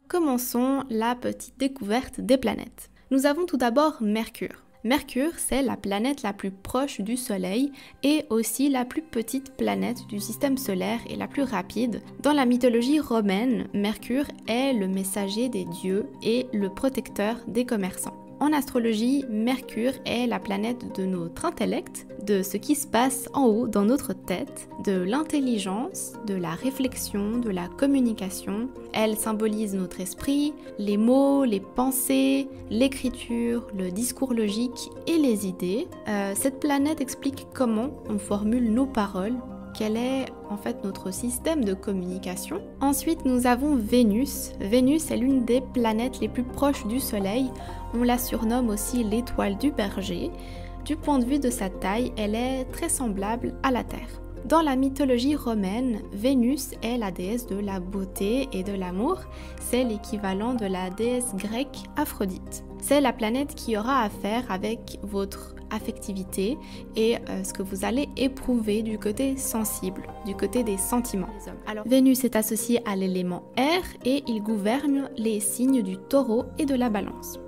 Commençons la petite découverte des planètes. Nous avons tout d'abord Mercure. Mercure, c'est la planète la plus proche du Soleil et aussi la plus petite planète du système solaire et la plus rapide. Dans la mythologie romaine, Mercure est le messager des dieux et le protecteur des commerçants. En astrologie, Mercure est la planète de notre intellect, de ce qui se passe en haut dans notre tête, de l'intelligence, de la réflexion, de la communication. Elle symbolise notre esprit, les mots, les pensées, l'écriture, le discours logique et les idées. Cette planète explique comment on formule nos paroles, quel est en fait notre système de communication. Ensuite, nous avons Vénus. Vénus est l'une des planètes les plus proches du Soleil. On la surnomme aussi l'étoile du berger. Du point de vue de sa taille, elle est très semblable à la Terre. Dans la mythologie romaine, Vénus est la déesse de la beauté et de l'amour. C'est l'équivalent de la déesse grecque Aphrodite. C'est la planète qui aura à faire avec votre affectivité et ce que vous allez éprouver du côté sensible, du côté des sentiments. Alors, Vénus est associée à l'élément air et il gouverne les signes du taureau et de la balance.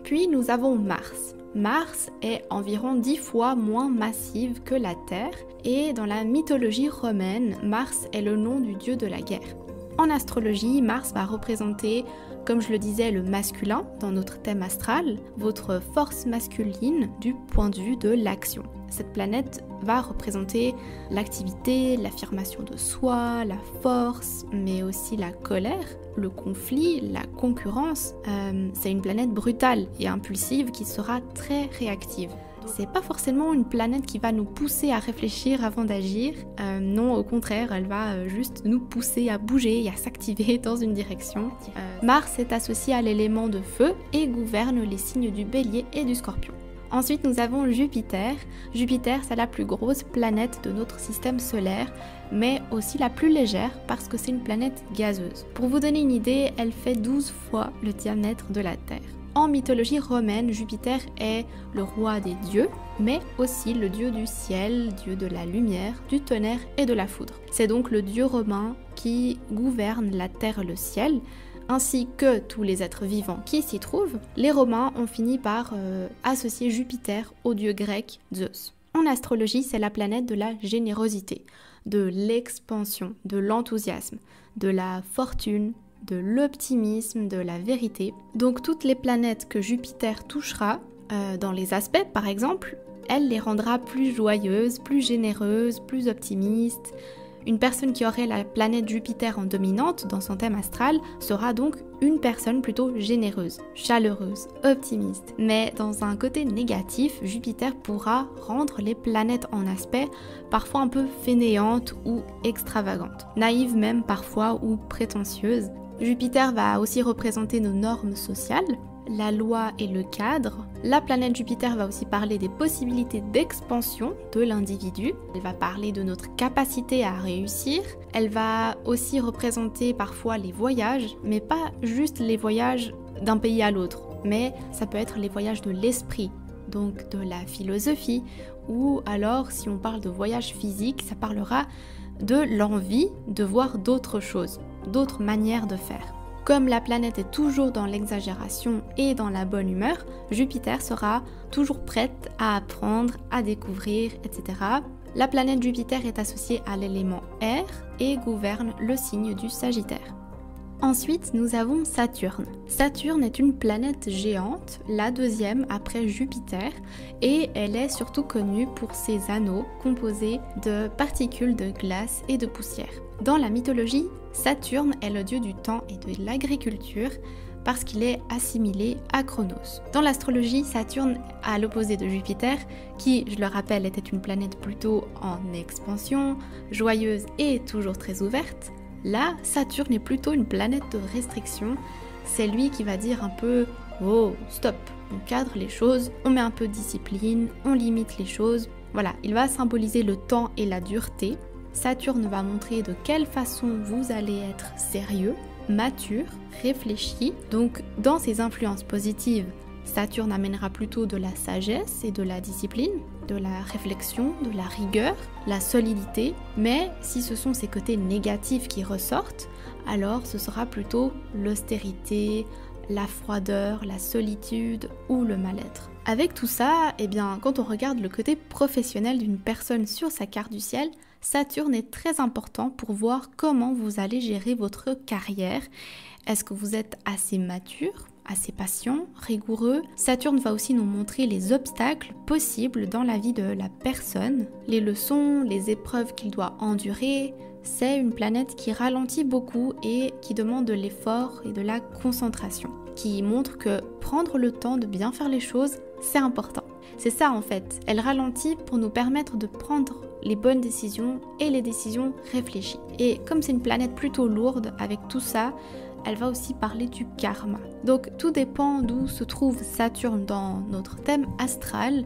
Puis nous avons Mars. Mars est environ 10 fois moins massive que la Terre et dans la mythologie romaine, Mars est le nom du dieu de la guerre. En astrologie, Mars va représenter, comme je le disais, le masculin dans notre thème astral, votre force masculine du point de vue de l'action. Cette planète va représenter l'activité, l'affirmation de soi, la force, mais aussi la colère, le conflit, la concurrence. C'est une planète brutale et impulsive qui sera très réactive. C'est pas forcément une planète qui va nous pousser à réfléchir avant d'agir. Non, au contraire, elle va juste nous pousser à bouger et à s'activer dans une direction. Mars est associé à l'élément de feu et gouverne les signes du Bélier et du Scorpion. Ensuite, nous avons Jupiter. Jupiter, c'est la plus grosse planète de notre système solaire, mais aussi la plus légère parce que c'est une planète gazeuse. Pour vous donner une idée, elle fait 12 fois le diamètre de la Terre. En mythologie romaine, Jupiter est le roi des dieux, mais aussi le dieu du ciel, dieu de la lumière, du tonnerre et de la foudre. C'est donc le dieu romain qui gouverne la terre et le ciel, ainsi que tous les êtres vivants qui s'y trouvent. Les Romains ont fini par associer Jupiter au dieu grec Zeus. En astrologie, c'est la planète de la générosité, de l'expansion, de l'enthousiasme, de la fortune, de l'optimisme, de la vérité. Donc toutes les planètes que Jupiter touchera, dans les aspects par exemple, elle les rendra plus joyeuses, plus généreuses, plus optimistes. Une personne qui aurait la planète Jupiter en dominante dans son thème astral sera donc une personne plutôt généreuse, chaleureuse, optimiste. Mais dans un côté négatif, Jupiter pourra rendre les planètes en aspect parfois un peu fainéantes ou extravagantes, naïves même parfois ou prétentieuses. Jupiter va aussi représenter nos normes sociales, la loi et le cadre. La planète Jupiter va aussi parler des possibilités d'expansion de l'individu. Elle va parler de notre capacité à réussir. Elle va aussi représenter parfois les voyages, mais pas juste les voyages d'un pays à l'autre, mais ça peut être les voyages de l'esprit, donc de la philosophie, ou alors si on parle de voyage physique, ça parlera de l'envie de voir d'autres choses, d'autres manières de faire. Comme la planète est toujours dans l'exagération et dans la bonne humeur, Jupiter sera toujours prête à apprendre, à découvrir, etc. La planète Jupiter est associée à l'élément air et gouverne le signe du Sagittaire. Ensuite, nous avons Saturne. Saturne est une planète géante, la deuxième après Jupiter, et elle est surtout connue pour ses anneaux composés de particules de glace et de poussière. Dans la mythologie, Saturne est le dieu du temps et de l'agriculture parce qu'il est assimilé à Chronos. Dans l'astrologie, Saturne, à l'opposé de Jupiter, qui, je le rappelle, était une planète plutôt en expansion, joyeuse et toujours très ouverte, là, Saturne est plutôt une planète de restriction. C'est lui qui va dire un peu « Oh, stop !» On cadre les choses, on met un peu de discipline, on limite les choses. Voilà, il va symboliser le temps et la dureté. Saturne va montrer de quelle façon vous allez être sérieux, mature, réfléchi. Donc, dans ses influences positives, Saturne amènera plutôt de la sagesse et de la discipline, de la réflexion, de la rigueur, la solidité. Mais si ce sont ses côtés négatifs qui ressortent, alors ce sera plutôt l'austérité, la froideur, la solitude ou le mal-être. Avec tout ça, eh bien, quand on regarde le côté professionnel d'une personne sur sa carte du ciel, Saturne est très important pour voir comment vous allez gérer votre carrière. Est-ce que vous êtes assez mature, assez patient, rigoureux? Saturne va aussi nous montrer les obstacles possibles dans la vie de la personne, les leçons, les épreuves qu'il doit endurer. C'est une planète qui ralentit beaucoup et qui demande de l'effort et de la concentration, qui montre que prendre le temps de bien faire les choses, c'est important. C'est ça en fait, elle ralentit pour nous permettre de prendre les bonnes décisions et les décisions réfléchies. Et comme c'est une planète plutôt lourde, avec tout ça, elle va aussi parler du karma. Donc tout dépend d'où se trouve Saturne dans notre thème astral,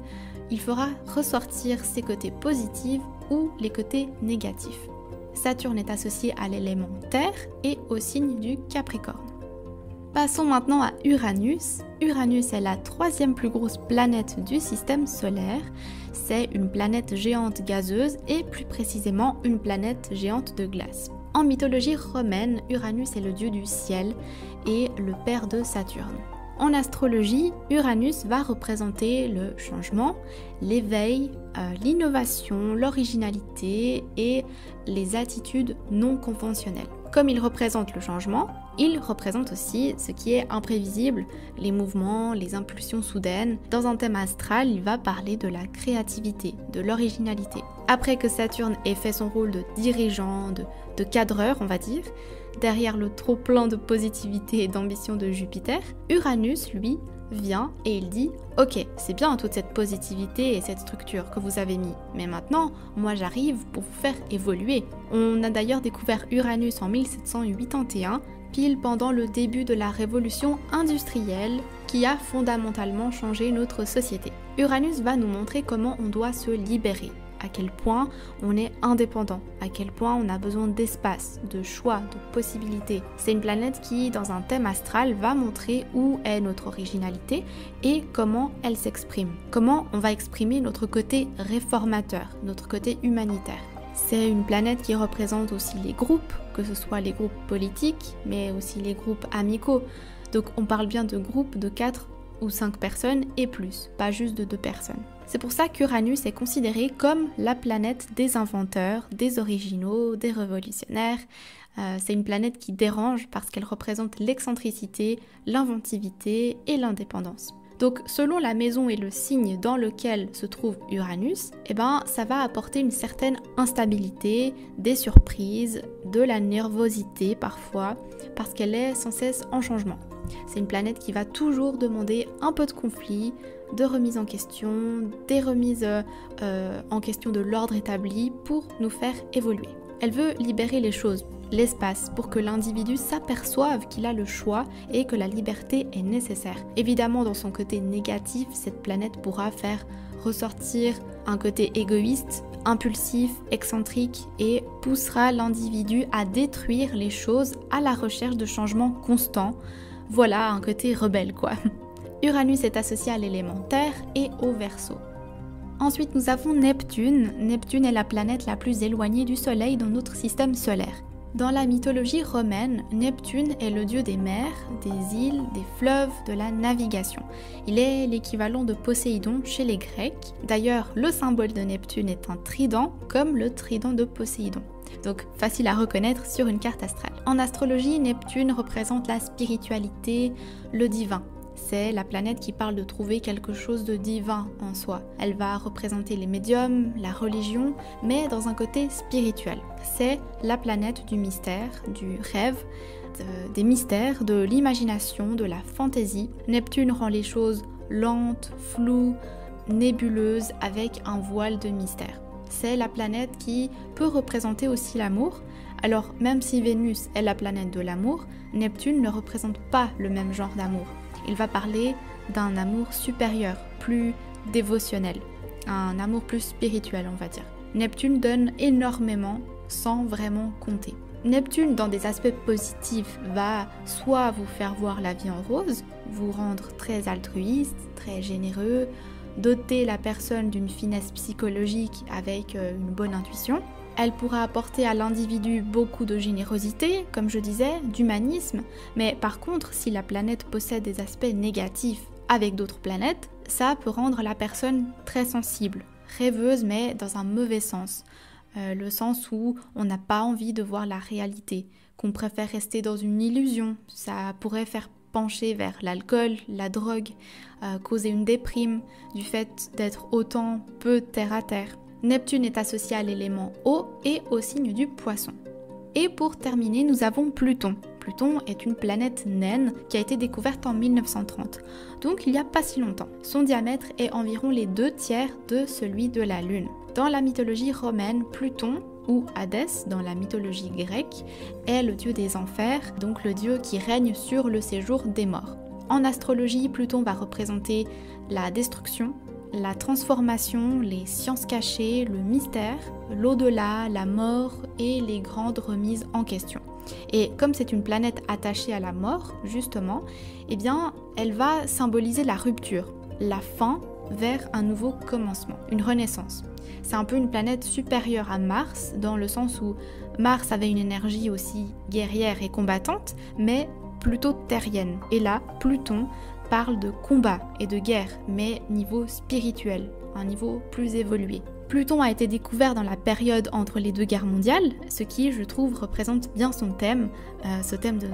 il fera ressortir ses côtés positifs ou les côtés négatifs. Saturne est associé à l'élément terre et au signe du Capricorne. Passons maintenant à Uranus. Uranus est la troisième plus grosse planète du système solaire. C'est une planète géante gazeuse et plus précisément une planète géante de glace. En mythologie romaine, Uranus est le dieu du ciel et le père de Saturne. En astrologie, Uranus va représenter le changement, l'éveil, l'innovation, l'originalité et les attitudes non conventionnelles. Comme il représente le changement, il représente aussi ce qui est imprévisible, les mouvements, les impulsions soudaines. Dans un thème astral, il va parler de la créativité, de l'originalité. Après que Saturne ait fait son rôle de dirigeant, de cadreur, on va dire, derrière le trop-plein de positivité et d'ambition de Jupiter, Uranus, lui, vient et il dit « Ok, c'est bien toute cette positivité et cette structure que vous avez mis, mais maintenant, moi j'arrive pour vous faire évoluer. » On a d'ailleurs découvert Uranus en 1781, pile pendant le début de la révolution industrielle qui a fondamentalement changé notre société. Uranus va nous montrer comment on doit se libérer, à quel point on est indépendant, à quel point on a besoin d'espace, de choix, de possibilités. C'est une planète qui, dans un thème astral, va montrer où est notre originalité et comment elle s'exprime. Comment on va exprimer notre côté réformateur, notre côté humanitaire. C'est une planète qui représente aussi les groupes, que ce soit les groupes politiques, mais aussi les groupes amicaux. Donc on parle bien de groupes de 4 ou 5 personnes et plus, pas juste de 2 personnes. C'est pour ça qu'Uranus est considéré comme la planète des inventeurs, des originaux, des révolutionnaires. C'est une planète qui dérange parce qu'elle représente l'excentricité, l'inventivité et l'indépendance. Donc selon la maison et le signe dans lequel se trouve Uranus, ça va apporter une certaine instabilité, des surprises, de la nervosité parfois, parce qu'elle est sans cesse en changement. C'est une planète qui va toujours demander un peu de conflit, de remise en question, des remises en question de l'ordre établi pour nous faire évoluer. Elle veut libérer les choses, l'espace, pour que l'individu s'aperçoive qu'il a le choix et que la liberté est nécessaire. Évidemment, dans son côté négatif, cette planète pourra faire ressortir un côté égoïste, impulsif, excentrique et poussera l'individu à détruire les choses à la recherche de changements constants. Voilà, un côté rebelle quoi. Uranus est associé à l'élément terre et au Verseau. Ensuite, nous avons Neptune. Neptune est la planète la plus éloignée du Soleil dans notre système solaire. Dans la mythologie romaine, Neptune est le dieu des mers, des îles, des fleuves, de la navigation. Il est l'équivalent de Poséidon chez les Grecs. D'ailleurs, le symbole de Neptune est un trident, comme le trident de Poséidon. Donc facile à reconnaître sur une carte astrale. En astrologie, Neptune représente la spiritualité, le divin. C'est la planète qui parle de trouver quelque chose de divin en soi. Elle va représenter les médiums, la religion, mais dans un côté spirituel. C'est la planète du mystère, du rêve, des mystères, de l'imagination, de la fantaisie. Neptune rend les choses lentes, floues, nébuleuses, avec un voile de mystère. C'est la planète qui peut représenter aussi l'amour. Alors même si Vénus est la planète de l'amour, Neptune ne représente pas le même genre d'amour. Il va parler d'un amour supérieur, plus dévotionnel, un amour plus spirituel on va dire. Neptune donne énormément sans vraiment compter. Neptune, dans des aspects positifs, va soit vous faire voir la vie en rose, vous rendre très altruiste, très généreux, doter la personne d'une finesse psychologique avec une bonne intuition. Elle pourra apporter à l'individu beaucoup de générosité, comme je disais, d'humanisme, mais par contre, si la planète possède des aspects négatifs avec d'autres planètes, ça peut rendre la personne très sensible, rêveuse, mais dans un mauvais sens. Le sens où on n'a pas envie de voir la réalité, qu'on préfère rester dans une illusion. Ça pourrait faire pencher vers l'alcool, la drogue, causer une déprime du fait d'être autant peu terre à terre. Neptune est associé à l'élément eau et au signe du poisson. Et pour terminer, nous avons Pluton. Pluton est une planète naine qui a été découverte en 1930, donc il n'y a pas si longtemps. Son diamètre est environ les 2/3 de celui de la Lune. Dans la mythologie romaine, Pluton, ou Hadès dans la mythologie grecque, est le dieu des enfers, donc le dieu qui règne sur le séjour des morts. En astrologie, Pluton va représenter la destruction, la transformation, les sciences cachées, le mystère, l'au-delà, la mort et les grandes remises en question. Et comme c'est une planète attachée à la mort, justement, eh bien, elle va symboliser la rupture, la fin vers un nouveau commencement, une renaissance. C'est un peu une planète supérieure à Mars, dans le sens où Mars avait une énergie aussi guerrière et combattante, mais plutôt terrienne. Et là, Pluton parle de combat et de guerre, mais niveau spirituel, un niveau plus évolué. Pluton a été découvert dans la période entre les deux guerres mondiales, ce qui, je trouve, représente bien son thème, ce thème de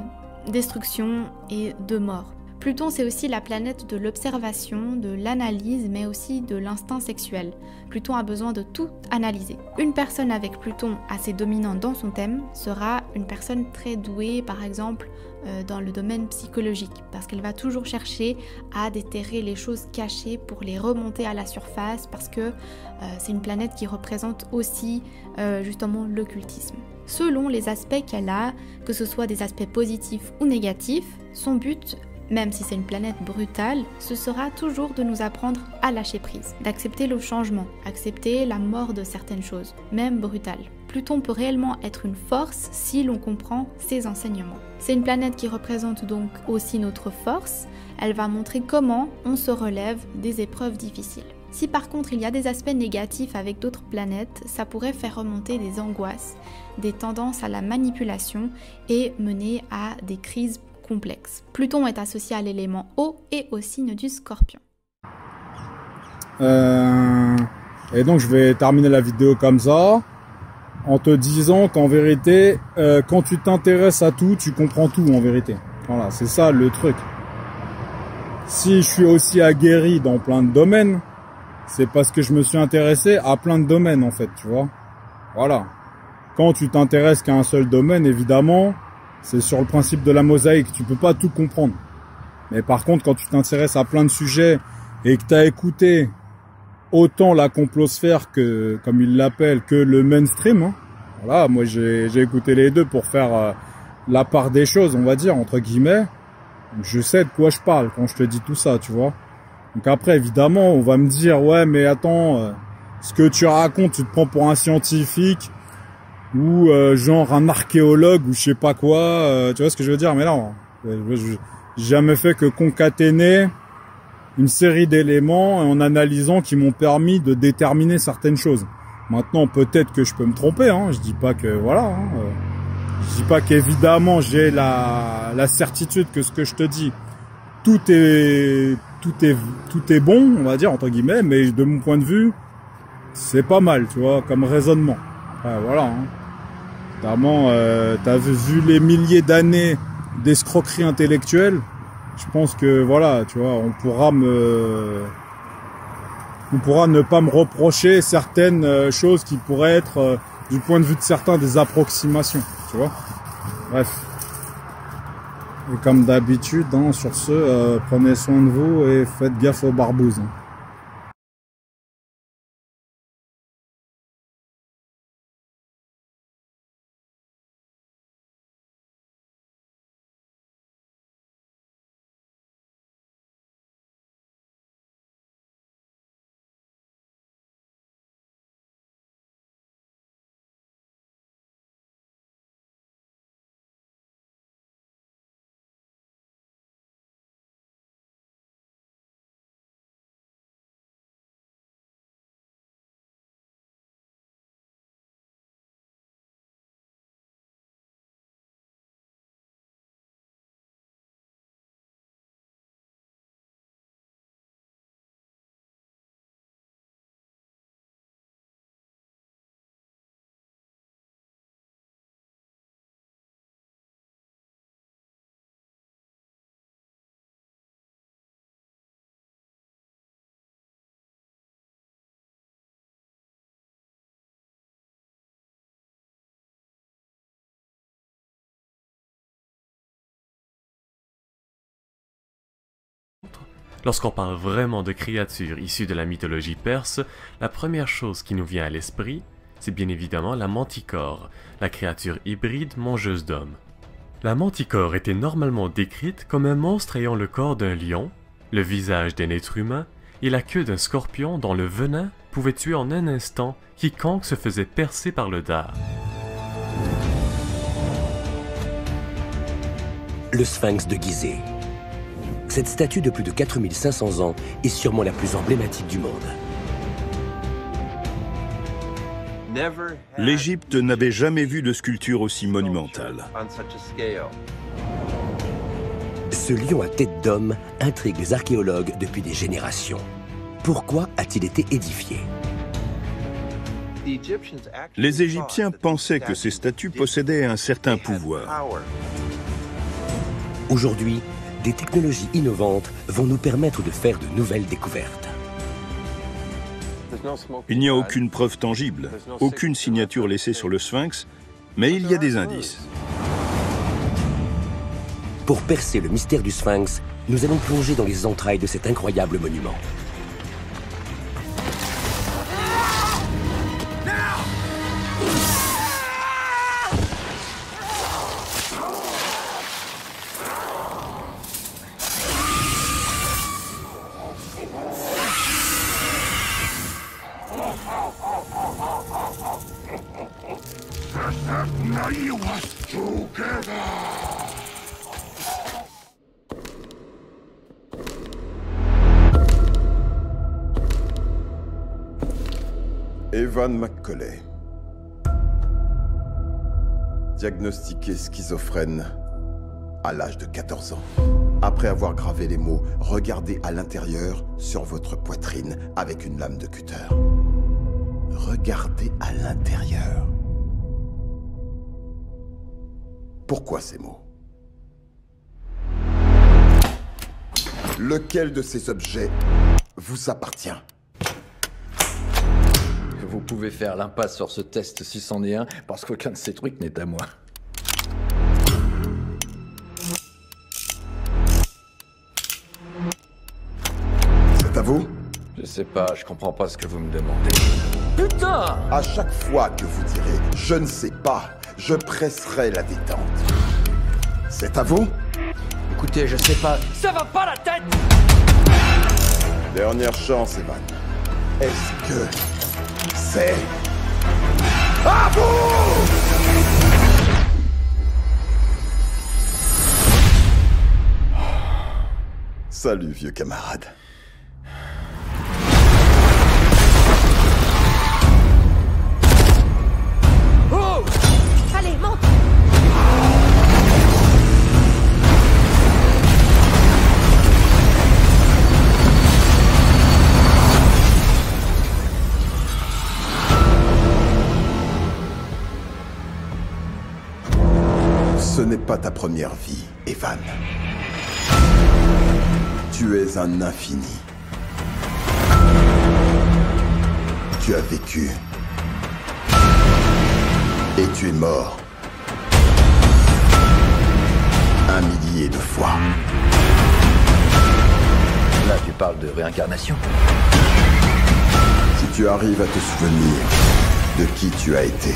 destruction et de mort. Pluton, c'est aussi la planète de l'observation, de l'analyse, mais aussi de l'instinct sexuel. Pluton a besoin de tout analyser. Une personne avec Pluton assez dominant dans son thème sera une personne très douée, par exemple, dans le domaine psychologique, parce qu'elle va toujours chercher à déterrer les choses cachées pour les remonter à la surface, parce que c'est une planète qui représente aussi justement l'occultisme. Selon les aspects qu'elle a, que ce soit des aspects positifs ou négatifs, son but, même si c'est une planète brutale, ce sera toujours de nous apprendre à lâcher prise, d'accepter le changement, accepter la mort de certaines choses, même brutales. Pluton peut réellement être une force si l'on comprend ses enseignements. C'est une planète qui représente donc aussi notre force. Elle va montrer comment on se relève des épreuves difficiles. Si par contre il y a des aspects négatifs avec d'autres planètes, ça pourrait faire remonter des angoisses, des tendances à la manipulation et mener à des crises complexes. Pluton est associé à l'élément eau et au signe du Scorpion. Et donc je vais terminer la vidéo comme ça, en te disant qu'en vérité, quand tu t'intéresses à tout, tu comprends tout en vérité. Voilà, c'est ça le truc. Si je suis aussi aguerri dans plein de domaines, c'est parce que je me suis intéressé à plein de domaines en fait, tu vois. Voilà. Quand tu t'intéresses qu'à un seul domaine, évidemment, c'est sur le principe de la mosaïque, tu peux pas tout comprendre. Mais par contre, quand tu t'intéresses à plein de sujets et que tu as écouté autant la complosphère que, comme ils l'appellent, que le mainstream, hein, voilà, moi j'ai écouté les deux pour faire la part des choses, on va dire, entre guillemets. Donc, je sais de quoi je parle quand je te dis tout ça, tu vois. Donc après, évidemment, on va me dire, ouais, mais attends, ce que tu racontes, tu te prends pour un scientifique ou genre un archéologue ou je sais pas quoi, tu vois ce que je veux dire? Mais non, j'ai jamais fait que concaténer une série d'éléments en analysant qui m'ont permis de déterminer certaines choses. Maintenant, peut-être que je peux me tromper, hein, je dis pas que, voilà, hein, je dis pas qu'évidemment j'ai la certitude que ce que je te dis, tout est bon, on va dire, entre guillemets, mais de mon point de vue, c'est pas mal, tu vois, comme raisonnement. Enfin, voilà, hein. Notamment, t'as vu les milliers d'années d'escroquerie intellectuelle. Je pense que voilà, tu vois, on pourra ne pas me reprocher certaines choses qui pourraient être, du point de vue de certains, des approximations, tu vois. Bref. Et comme d'habitude, hein, sur ce, prenez soin de vous et faites gaffe aux barbouzes. Hein. Lorsqu'on parle vraiment de créatures issues de la mythologie perse, la première chose qui nous vient à l'esprit, c'est bien évidemment la manticore, la créature hybride mangeuse d'hommes. La manticore était normalement décrite comme un monstre ayant le corps d'un lion, le visage d'un être humain et la queue d'un scorpion dont le venin pouvait tuer en un instant quiconque se faisait percer par le dard. Le sphinx de Gizeh. Cette statue de plus de 4500 ans est sûrement la plus emblématique du monde. L'Égypte n'avait jamais vu de sculpture aussi monumentale. Ce lion à tête d'homme intrigue les archéologues depuis des générations. Pourquoi a-t-il été édifié? Les Égyptiens pensaient que ces statues possédaient un certain pouvoir. Aujourd'hui, des technologies innovantes vont nous permettre de faire de nouvelles découvertes. Il n'y a aucune preuve tangible, aucune signature laissée sur le sphinx, mais il y a des indices. Pour percer le mystère du sphinx, nous allons plonger dans les entrailles de cet incroyable monument. Evan McCauley. Diagnostiqué schizophrène à l'âge de 14 ans. Après avoir gravé les mots « Regardez à l'intérieur » sur votre poitrine avec une lame de cutter. Regardez à l'intérieur. Pourquoi ces mots? Lequel de ces objets vous appartient? Vous pouvez faire l'impasse sur ce test si c'en est un, parce qu'aucun de ces trucs n'est à moi. C'est à vous? Je sais pas, je comprends pas ce que vous me demandez. Putain! À chaque fois que vous direz « je ne sais pas », je presserai la détente. C'est à vous? Écoutez, je sais pas... Ça va pas la tête! Dernière chance, Evan. Est-ce que... c'est... à vous! Salut, vieux camarade. Oh! Allez, monte! n'est pas ta première vie, Evan. Tu es un infini. Tu as vécu. Et tu es mort. 1 millier de fois. Là, tu parles de réincarnation. Si tu arrives à te souvenir de qui tu as été,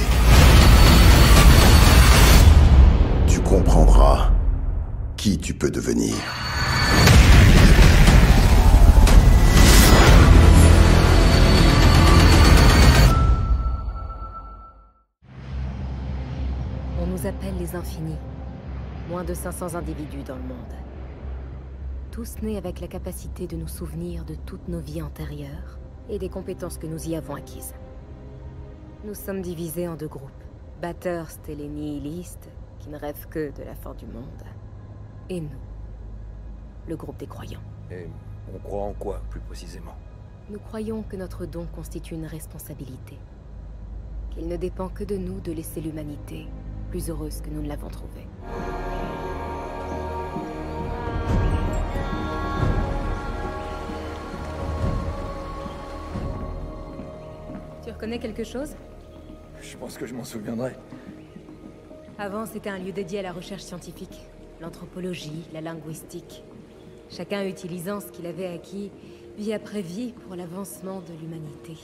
tu comprendras qui tu peux devenir. On nous appelle les infinis. Moins de 500 individus dans le monde. Tous nés avec la capacité de nous souvenir de toutes nos vies antérieures et des compétences que nous y avons acquises. Nous sommes divisés en 2 groupes. Bathurst et les nihilistes, qui ne rêvent que de la fin du monde. Et nous, le groupe des croyants. Et on croit en quoi, plus précisément? Nous croyons que notre don constitue une responsabilité. Qu'il ne dépend que de nous de laisser l'humanité plus heureuse que nous ne l'avons trouvée. Tu reconnais quelque chose? Je pense que je m'en souviendrai. Avant, c'était un lieu dédié à la recherche scientifique. L'anthropologie, la linguistique. Chacun utilisant ce qu'il avait acquis, vie après vie, pour l'avancement de l'humanité.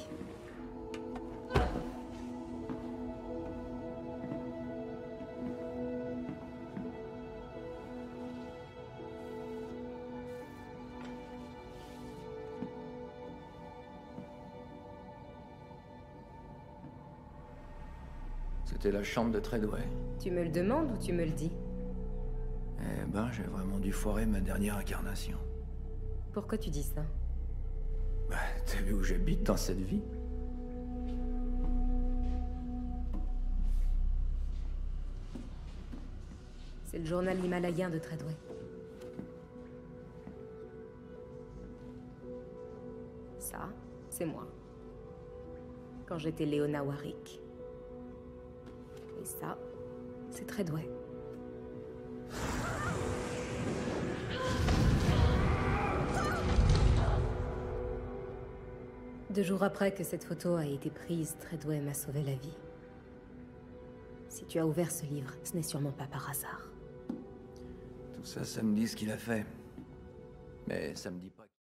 C'était la chambre de Treadway. Tu me le demandes ou tu me le dis? Eh ben, j'ai vraiment dû foirer ma dernière incarnation. Pourquoi tu dis ça? Bah, t'as vu où j'habite dans cette vie? C'est le journal himalayen de Treadway. Ça, c'est moi. Quand j'étais Léona Warwick. Et ça, c'est Treadway. Deux jours après que cette photo a été prise, Treadway m'a sauvé la vie. Si tu as ouvert ce livre, ce n'est sûrement pas par hasard. Tout ça, ça me dit ce qu'il a fait. Mais ça me dit